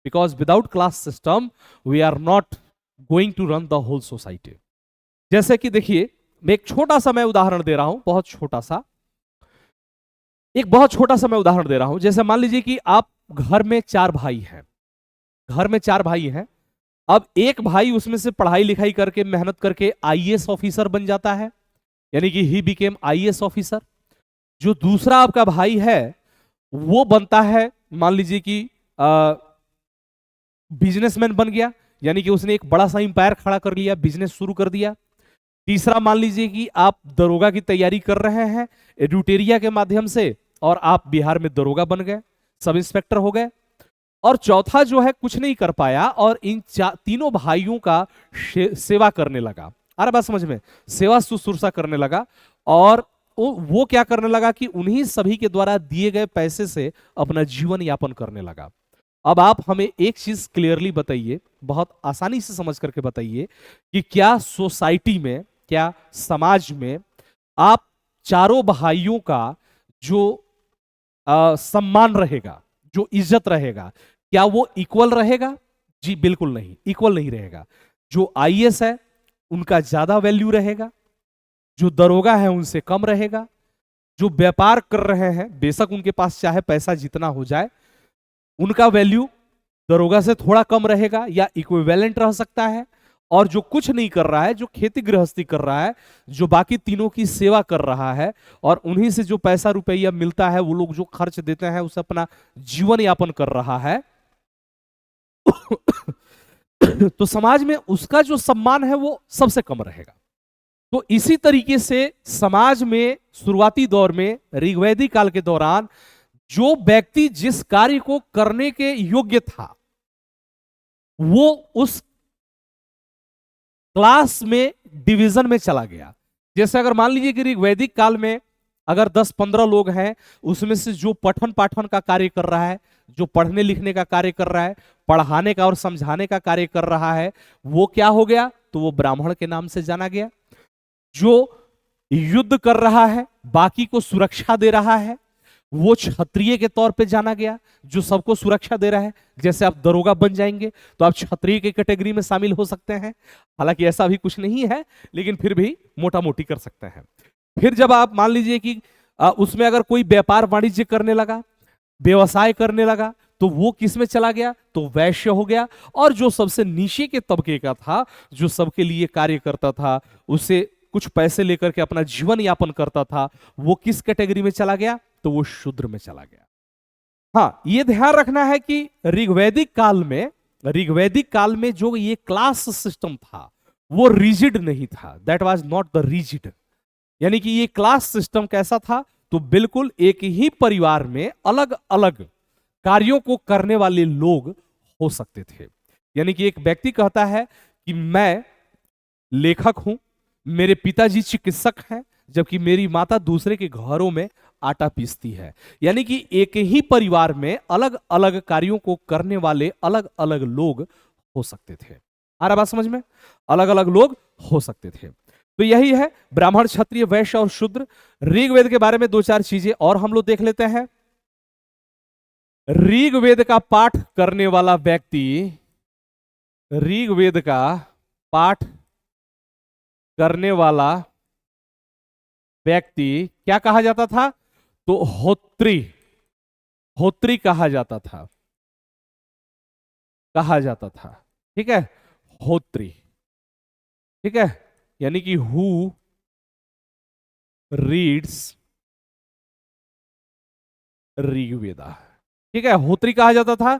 because without class system we are not going to run the whole society. जैसे कि देखिए, मैं एक छोटा सा मैं उदाहरण दे रहा हूं, बहुत छोटा सा, एक बहुत छोटा सा मैं उदाहरण दे रहा हूं। जैसे मान लीजिए कि आप घर में 4 भाई हैं, घर में 4 भाई हैं। अब एक भाई उसमें से पढ़ाई लिखाई करके, मेहनत करके आईएएस ऑफिसर बन जाता है, यानी कि ही बिकेम आईएएस ऑफिसर। जो दूसरा आपका भाई है वो बनता है, मान लीजिए कि बिजनेसमैन बन गया, यानी कि उसने एक बड़ा सा इंपायर खड़ा कर लिया, बिजनेस शुरू कर दिया। तीसरा मान लीजिए कि आप दरोगा की तैयारी कर रहे हैं एडुटेरिया के माध्यम से, और आप बिहार में दरोगा बन गए, सब इंस्पेक्टर हो गए। और चौथा जो है कुछ नहीं कर पाया और इन तीनों भाइयों का सेवा करने लगा। आ रहा बात समझ में? सेवा शुश्रूषा करने लगा, और वो क्या करने लगा कि उन्हीं सभी के द्वारा दिए गए पैसे से अपना जीवन यापन करने लगा। अब आप हमें एक चीज क्लियरली बताइए, बहुत आसानी से समझ करके बताइए, कि क्या सोसाइटी में, क्या समाज में आप चारों भाइयों का जो सम्मान रहेगा, जो इज्जत रहेगा, क्या वो इक्वल रहेगा? जी बिल्कुल नहीं, इक्वल नहीं रहेगा। जो आईएएस है उनका ज्यादा वैल्यू रहेगा, जो दरोगा है उनसे कम रहेगा, जो व्यापार कर रहे हैं बेशक उनके पास चाहे पैसा जितना हो जाए, उनका वैल्यू दरोगा से थोड़ा कम रहेगा या इक्विवेलेंट रह सकता है। और जो कुछ नहीं कर रहा है, जो खेती गृहस्थी कर रहा है, जो बाकी तीनों की सेवा कर रहा है, और उन्हीं से जो पैसा रुपया मिलता है, वो लोग जो खर्च देते हैं, उसे अपना जीवन यापन कर रहा है, तो समाज में उसका जो सम्मान है वो सबसे कम रहेगा। तो इसी तरीके से समाज में शुरुआती दौर में ऋग्वैदिक काल के दौरान जो व्यक्ति जिस कार्य को करने के योग्य था वो उस क्लास में डिवीजन में चला गया। जैसे अगर मान लीजिए कि ऋग्वैदिक काल में अगर 10-15 लोग हैं, उसमें से जो पठन पाठन का कार्य कर रहा है, जो पढ़ने लिखने का कार्य कर रहा है, पढ़ाने का और समझाने का कार्य कर रहा है, वो क्या हो गया? तो वो ब्राह्मण के नाम से जाना गया। जो युद्ध कर रहा है, बाकी को सुरक्षा दे रहा है, वो क्षत्रिय के तौर पे जाना गया, जो सबको सुरक्षा दे रहा है। जैसे आप दरोगा बन जाएंगे तो आप क्षत्रिय की कैटेगरी में शामिल हो सकते हैं। हालांकि ऐसा भी कुछ नहीं है, लेकिन फिर भी मोटा मोटी कर सकते हैं। फिर जब आप मान लीजिए कि उसमें अगर कोई व्यापार वाणिज्य करने लगा, व्यवसाय करने लगा, तो वो किस में चला गया? तो वैश्य हो गया। और जो सबसे नीचे के तबके का था, जो सबके लिए कार्य करता था, उसे कुछ पैसे लेकर के अपना जीवन यापन करता था, वो किस कैटेगरी में चला गया? तो वो शूद्र में चला गया। हाँ, ये ध्यान रखना है कि ऋग्वैदिक काल में जो ये क्लास सिस्टम था वो रिजिड नहीं था। That was not the rigid. यानी कि ये क्लास सिस्टम कैसा था? तो बिल्कुल एक ही परिवार में अलग अलग कार्यों को करने वाले लोग हो सकते थे। यानी कि एक व्यक्ति कहता है कि मैं लेखक हूं, मेरे पिताजी चिकित्सक हैं, जबकि मेरी माता दूसरे के घरों में आटा पीसती है। यानी कि एक ही परिवार में अलग अलग कार्यों को करने वाले अलग अलग लोग हो सकते थे। आ रहा बात समझ में? अलग अलग लोग हो सकते थे। तो यही है ब्राह्मण, क्षत्रिय, वैश्य और शूद्र। ऋग्वेद के बारे में 2-4 चीजें और हम लोग देख लेते हैं। ऋग्वेद का पाठ करने वाला व्यक्ति, ऋग्वेद का पाठ करने वाला व्यक्ति क्या कहा जाता था? तो होत्री, होत्री कहा जाता था, कहा जाता था। ठीक है, होत्री। ठीक है, यानी कि हु रीड्स ऋग्वेदा। ठीक है, होत्री कहा जाता था।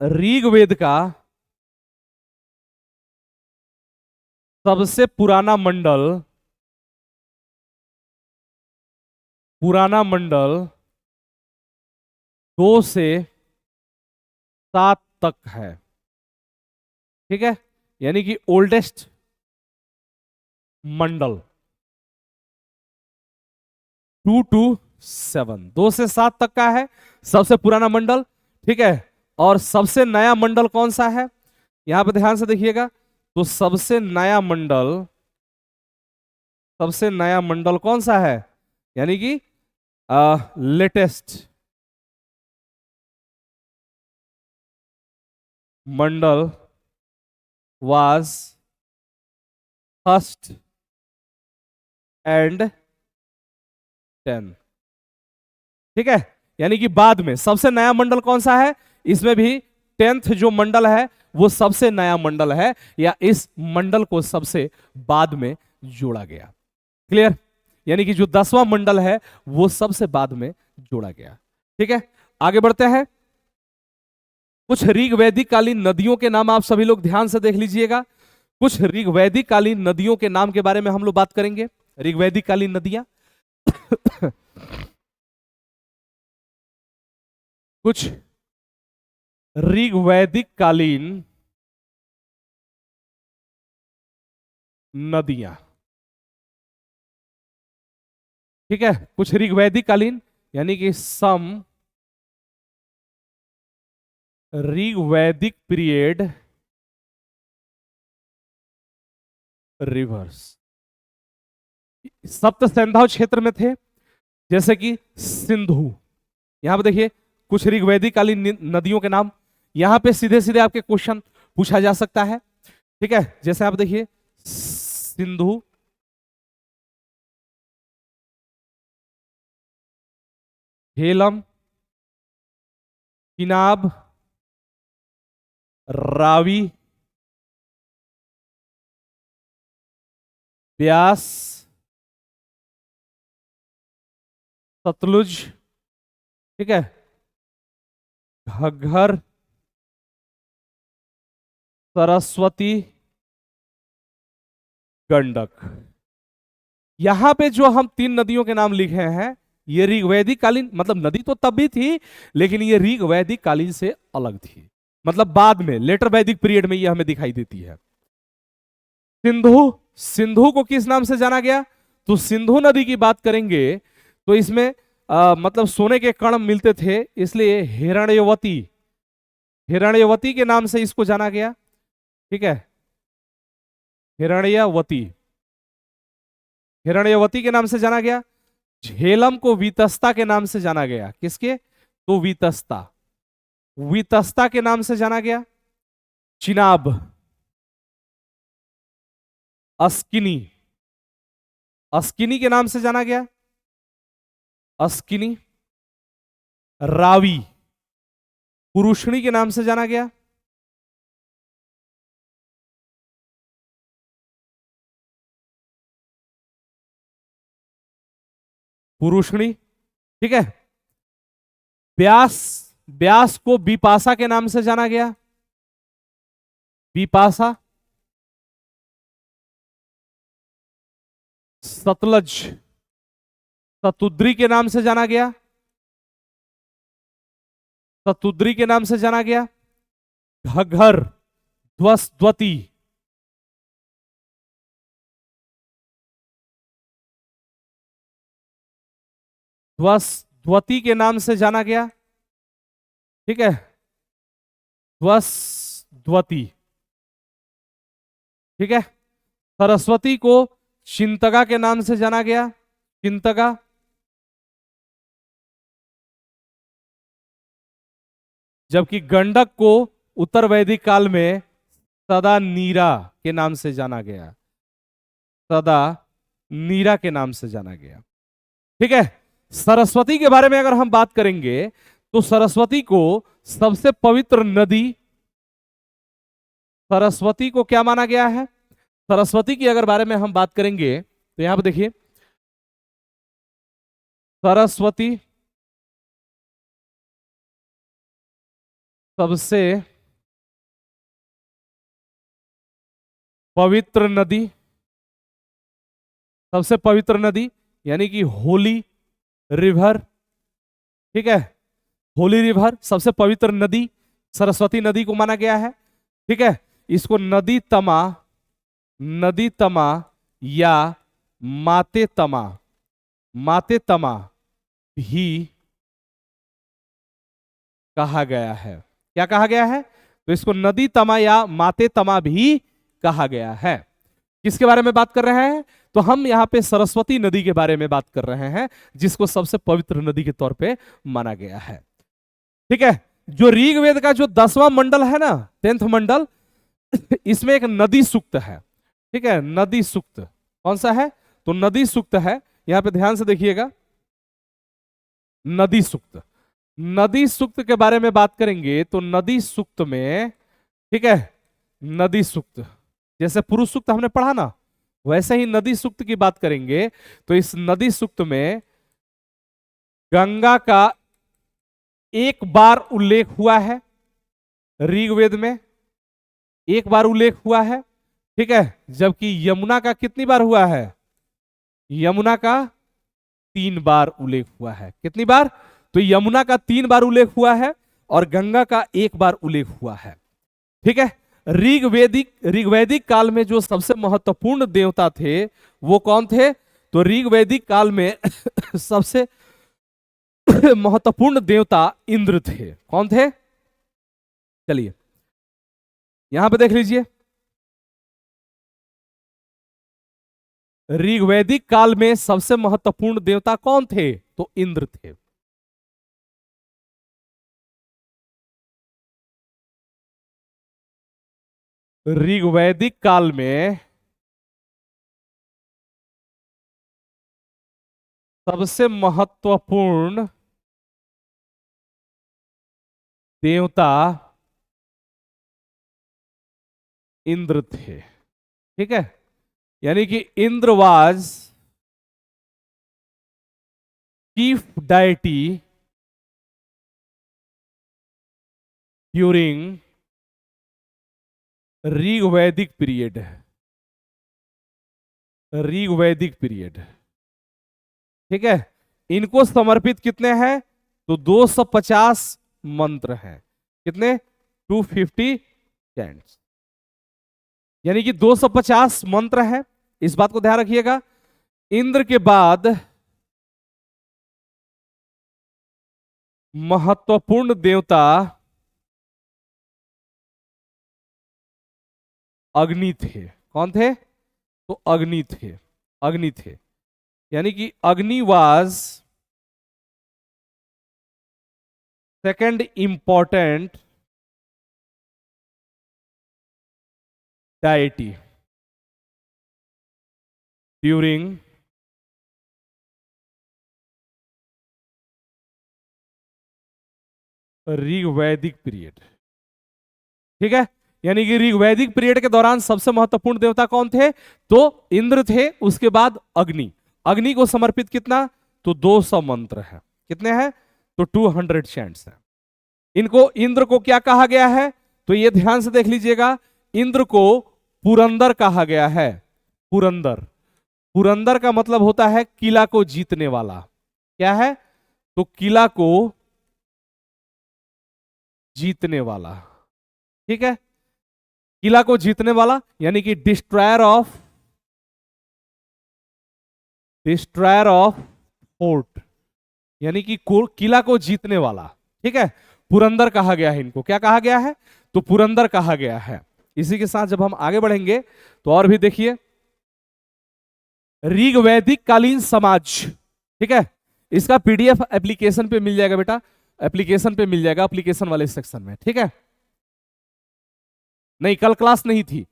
ऋग्वेद का सबसे पुराना मंडल, पुराना मंडल 2 से 7 तक है। ठीक है, यानी कि ओल्डेस्ट मंडल 2 to 7, 2 से 7 तक का है सबसे पुराना मंडल। ठीक है, और सबसे नया मंडल कौन सा है? यहां पे ध्यान से देखिएगा। तो सबसे नया मंडल, सबसे नया मंडल कौन सा है? यानी कि latest Mandal was first and 10। ठीक है, यानी कि बाद में सबसे नया मंडल कौन सा है? इसमें भी 10th जो मंडल है वो सबसे नया मंडल है, या इस मंडल को सबसे बाद में जोड़ा गया। क्लियर? यानी कि जो 10वां मंडल है वो सबसे बाद में जोड़ा गया। ठीक है, आगे बढ़ते हैं। कुछ ऋग्वैदिक कालीन नदियों के नाम आप सभी लोग ध्यान से देख लीजिएगा। कुछ ऋग्वैदिक कालीन नदियों के नाम के बारे में हम लोग बात करेंगे। ऋग्वैदिक कालीन नदियां कुछ ऋग्वैदिक कालीन नदियां। ठीक है, कुछ ऋग्वैदिक कालीन, यानी कि सम ऋग्वैदिक पीरियड रिवर्स सप्त सिंधु क्षेत्र में थे, जैसे कि सिंधु। यहां पे देखिए कुछ ऋग्वैदिक कालीन नदियों के नाम, यहां पे सीधे सीधे आपके क्वेश्चन पूछा जा सकता है। ठीक है, जैसे आप देखिए सिंधु, झेलम, चिनाब, रावी, ब्यास, सतलुज, ठीक है, घग्गर, सरस्वती, गंडक। यहां पे जो हम तीन नदियों के नाम लिखे हैं, ये ऋग्वैदिक कालीन, मतलब नदी तो तब भी थी, लेकिन ये ऋग्वैदिक कालीन से अलग थी। मतलब बाद में लेटर वैदिक पीरियड में ये हमें दिखाई देती है। सिंधु, सिंधु को किस नाम से जाना गया? तो सिंधु नदी की बात करेंगे तो इसमें मतलब सोने के कण मिलते थे, इसलिए हिरण्यवती, हिरण्यवती के नाम से इसको जाना गया। ठीक है, हिरण्यवती, हिरण्यवती के नाम से जाना गया। झेलम को वितस्ता के नाम से जाना गया। किसके? तो वितस्ता, वितस्ता के नाम से जाना गया। चिनाब, अस्किनी, अस्किनी के नाम से जाना गया। अस्किनी, रावी, पुरुषणी के नाम से जाना गया। पुरुषणी, ठीक है। व्यास, व्यास को विपाशा के नाम से जाना गया। विपाशा, सतलज, सतुद्री के नाम से जाना गया। सतुद्री के नाम से जाना गया। घग्गर, ध्वस्द्वती, ध्वस्द्वती के नाम से जाना गया। ठीक है, ध्वस्द्वती। ठीक है, सरस्वती को चिंतका के नाम से जाना गया। चिंतका, जबकि गंडक को उत्तर वैदिक काल में सदा नीरा के नाम से जाना गया। सदा नीरा के नाम से जाना गया। ठीक है, सरस्वती के बारे में अगर हम बात करेंगे तो सरस्वती को सबसे पवित्र नदी, सरस्वती को क्या माना गया है? सरस्वती की अगर बारे में हम बात करेंगे तो यहां पर देखिए, सरस्वती सबसे पवित्र नदी, सबसे पवित्र नदी यानी कि होली रिवर। ठीक है, होली रिवर सबसे पवित्र नदी सरस्वती नदी को माना गया है। ठीक है, इसको नदी तमा, नदी तमा या माते तमा, माते तमा भी कहा गया है। क्या कहा गया है? तो इसको नदी तमा या माते तमा भी कहा गया है। किसके बारे में बात कर रहे हैं? तो हम यहां पे सरस्वती नदी के बारे में बात कर रहे हैं, जिसको सबसे पवित्र नदी के तौर पे माना गया है। ठीक है, जो ऋग्वेद का जो 10वां मंडल है ना, 10th मंडल, इसमें एक नदी सूक्त है। ठीक है, नदी सूक्त कौन सा है? तो नदी सूक्त है। यहां पे ध्यान से देखिएगा, नदी सूक्त, नदी सूक्त के बारे में बात करेंगे तो नदी सूक्त में, ठीक है, नदी सूक्त जैसे पुरुष सूक्त हमने पढ़ा ना, वैसे ही नदी सूक्त की बात करेंगे तो इस नदी सूक्त में गंगा का एक बार उल्लेख हुआ है। ऋग्वेद में एक बार उल्लेख हुआ है। ठीक है, जबकि यमुना का कितनी बार हुआ है? यमुना का 3 बार उल्लेख हुआ है। कितनी बार? तो यमुना का 3 बार उल्लेख हुआ है और गंगा का 1 बार उल्लेख हुआ है। ठीक है, ऋग्वेदिक, ऋग्वैदिक काल में जो सबसे महत्वपूर्ण देवता थे वो कौन थे? तो ऋग्वैदिक काल में सबसे महत्वपूर्ण देवता इंद्र थे। कौन थे? चलिए यहां पे देख लीजिए, ऋग्वैदिक काल में सबसे महत्वपूर्ण देवता कौन थे? तो इंद्र थे। ऋग्वैदिक काल में सबसे महत्वपूर्ण देवता इंद्र थे। ठीक है, यानी कि Indra was chief deity during Rig वैदिक पीरियड है, ऋग वैदिक पीरियड, ठीक है। इनको समर्पित कितने हैं? तो 250 मंत्र हैं। कितने? 250 चैंट्स, यानी कि 250 मंत्र हैं। इस बात को ध्यान रखिएगा। इंद्र के बाद महत्वपूर्ण देवता अग्नि थे। कौन थे? तो अग्नि थे, अग्नि थे, यानी कि अग्नि was second important deity during Rig वैदिक पीरियड, ठीक है। यानी कि ऋग वैदिक पीरियड के दौरान सबसे महत्वपूर्ण देवता कौन थे? तो इंद्र थे, उसके बाद अग्नि। अग्नि को समर्पित कितना? तो 200 मंत्र है। कितने हैं? तो 200 चैंट्स है। इनको, इंद्र को क्या कहा गया है? तो ये ध्यान से देख लीजिएगा। इंद्र को पुरंदर कहा गया है। पुरंदर, पुरंदर का मतलब होता है किला को जीतने वाला। क्या है? तो किला को जीतने वाला, ठीक है। किला को जीतने वाला यानी कि डिस्ट्रॉयर ऑफ फोर्ट, यानी कि किला को जीतने वाला, ठीक है। पुरंदर कहा गया है इनको। क्या कहा गया है? तो पुरंदर कहा गया है। इसी के साथ जब हम आगे बढ़ेंगे तो और भी देखिए, ऋग वैदिक कालीन समाज, ठीक है। इसका पीडीएफ एप्लीकेशन पे मिल जाएगा बेटा, एप्लीकेशन पे मिल जाएगा, एप्लीकेशन वाले सेक्शन में, ठीक है। नहीं, कल क्लास नहीं थी,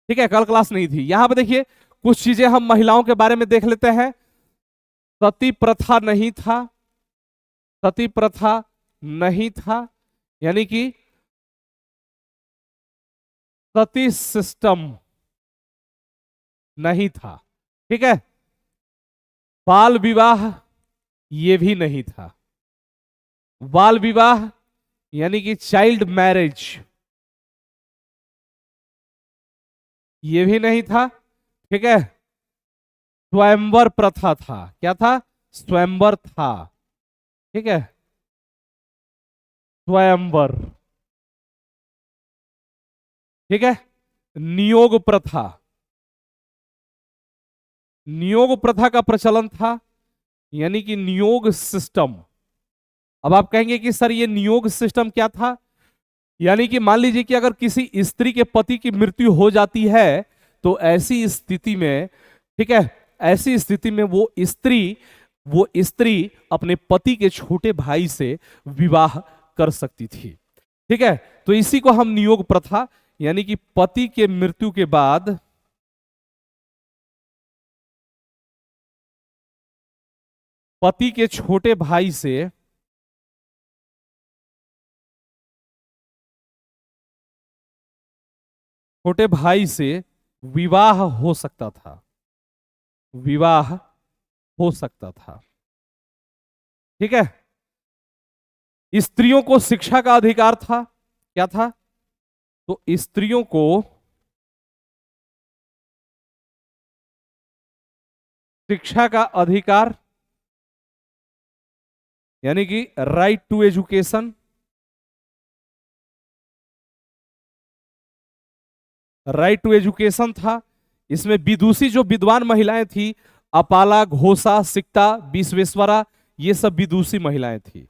ठीक है, कल क्लास नहीं थी। यहां पे देखिए कुछ चीजें हम महिलाओं के बारे में देख लेते हैं। सती प्रथा नहीं था, सती प्रथा नहीं था, यानी कि सती सिस्टम नहीं था, ठीक है। बाल विवाह ये भी नहीं था, बाल विवाह यानी कि चाइल्ड मैरिज ये भी नहीं था, ठीक है। स्वयंवर प्रथा था। क्या था? स्वयंवर था, ठीक है, स्वयंवर, ठीक है। नियोग प्रथा, नियोग प्रथा का प्रचलन था, यानी कि नियोग सिस्टम। अब आप कहेंगे कि सर ये नियोग सिस्टम क्या था? यानी कि मान लीजिए कि अगर किसी स्त्री के पति की मृत्यु हो जाती है तो ऐसी स्थिति में, ठीक है, ऐसी स्थिति में वो स्त्री अपने पति के छोटे भाई से विवाह कर सकती थी, ठीक है। तो इसी को हम नियोग प्रथा, यानी कि पति के मृत्यु के बाद पति के छोटे भाई से विवाह हो सकता था, विवाह हो सकता था, ठीक है। स्त्रियों को शिक्षा का अधिकार था। क्या था? तो स्त्रियों को शिक्षा का अधिकार, यानी कि right to education, right to education था। इसमें विदुषी जो विद्वान महिलाएं थी, अपाला, घोषा, सिक्ता, विश्वेश्वरा, ये सब विदुषी महिलाएं थी।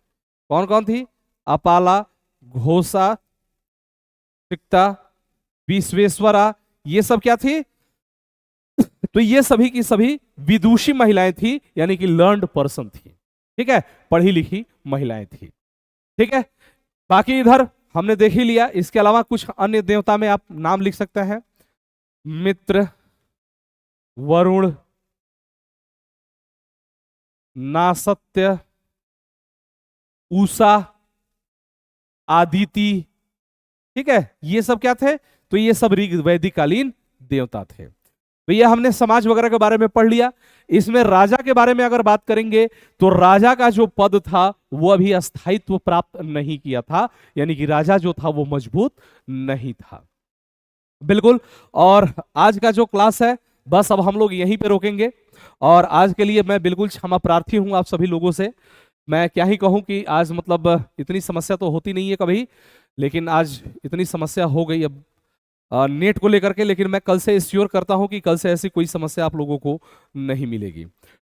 कौन कौन थी? अपाला, घोषा, सिक्ता, विश्वेश्वरा, ये सब क्या थी? तो ये सभी की सभी विदुषी महिलाएं थी, यानी कि लर्नड पर्सन थी, ठीक है, पढ़ी लिखी महिलाएं थी, ठीक है। बाकी इधर हमने देख ही लिया। इसके अलावा कुछ अन्य देवता में आप नाम लिख सकते हैं। मित्र, वरुण, नासत्य, उषा, आदिति, ठीक है, ये सब क्या थे? तो ये सब ऋग वैदिक कालीन देवता थे। तो ये हमने समाज वगैरह के बारे में पढ़ लिया। इसमें राजा के बारे में अगर बात करेंगे तो राजा का जो पद था वो अभी अस्थायित्व प्राप्त नहीं किया था, यानी कि राजा जो था वो मजबूत नहीं था। बिल्कुल। और आज का जो क्लास है बस अब हम लोग यहीं पे रोकेंगे। और आज के लिए मैं बिल्कुल क्षमा प्रार्थी हूं आप सभी लोगों से। मैं क्या ही कहूं कि आज मतलब इतनी समस्या तो होती नहीं है कभी, लेकिन आज इतनी समस्या हो गई अब नेट को लेकर के। लेकिन मैं कल से श्योर करता हूं कि कल से ऐसी कोई समस्या आप लोगों को नहीं मिलेगी।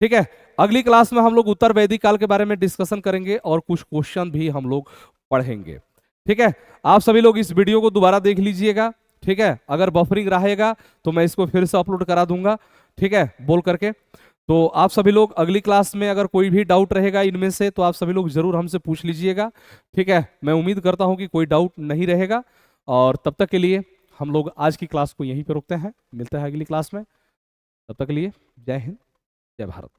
ठीक है। अगली क्लास में हम लोग उत्तर वैदिक काल के बारे में डिस्कशन करेंगे और कुछ क्वेश्चन भी हम लोग पढ़ेंगे। ठीक है। आप सभी लोग इस वीडियो को दोबारा देख लीजिएगा। ठीक है। अगर बफरिंग रहेगा तो मैं इसको फिर से अपलोड करा दूंगा। ठीक है, बोल करके। तो आप सभी लोग अगली क्लास में अगर कोई भी डाउट रहेगा इनमें से तो आप सभी लोग जरूर हमसे पूछ लीजिएगा। ठीक है, मैं उम्मीद करता हूं कि कोई डाउट नहीं रहेगा। और तब तक के लिए हम लोग आज की क्लास को यहीं पे रोकते हैं। मिलते हैं अगली क्लास में। तब तक के लिए जय हिंद, जय भारत।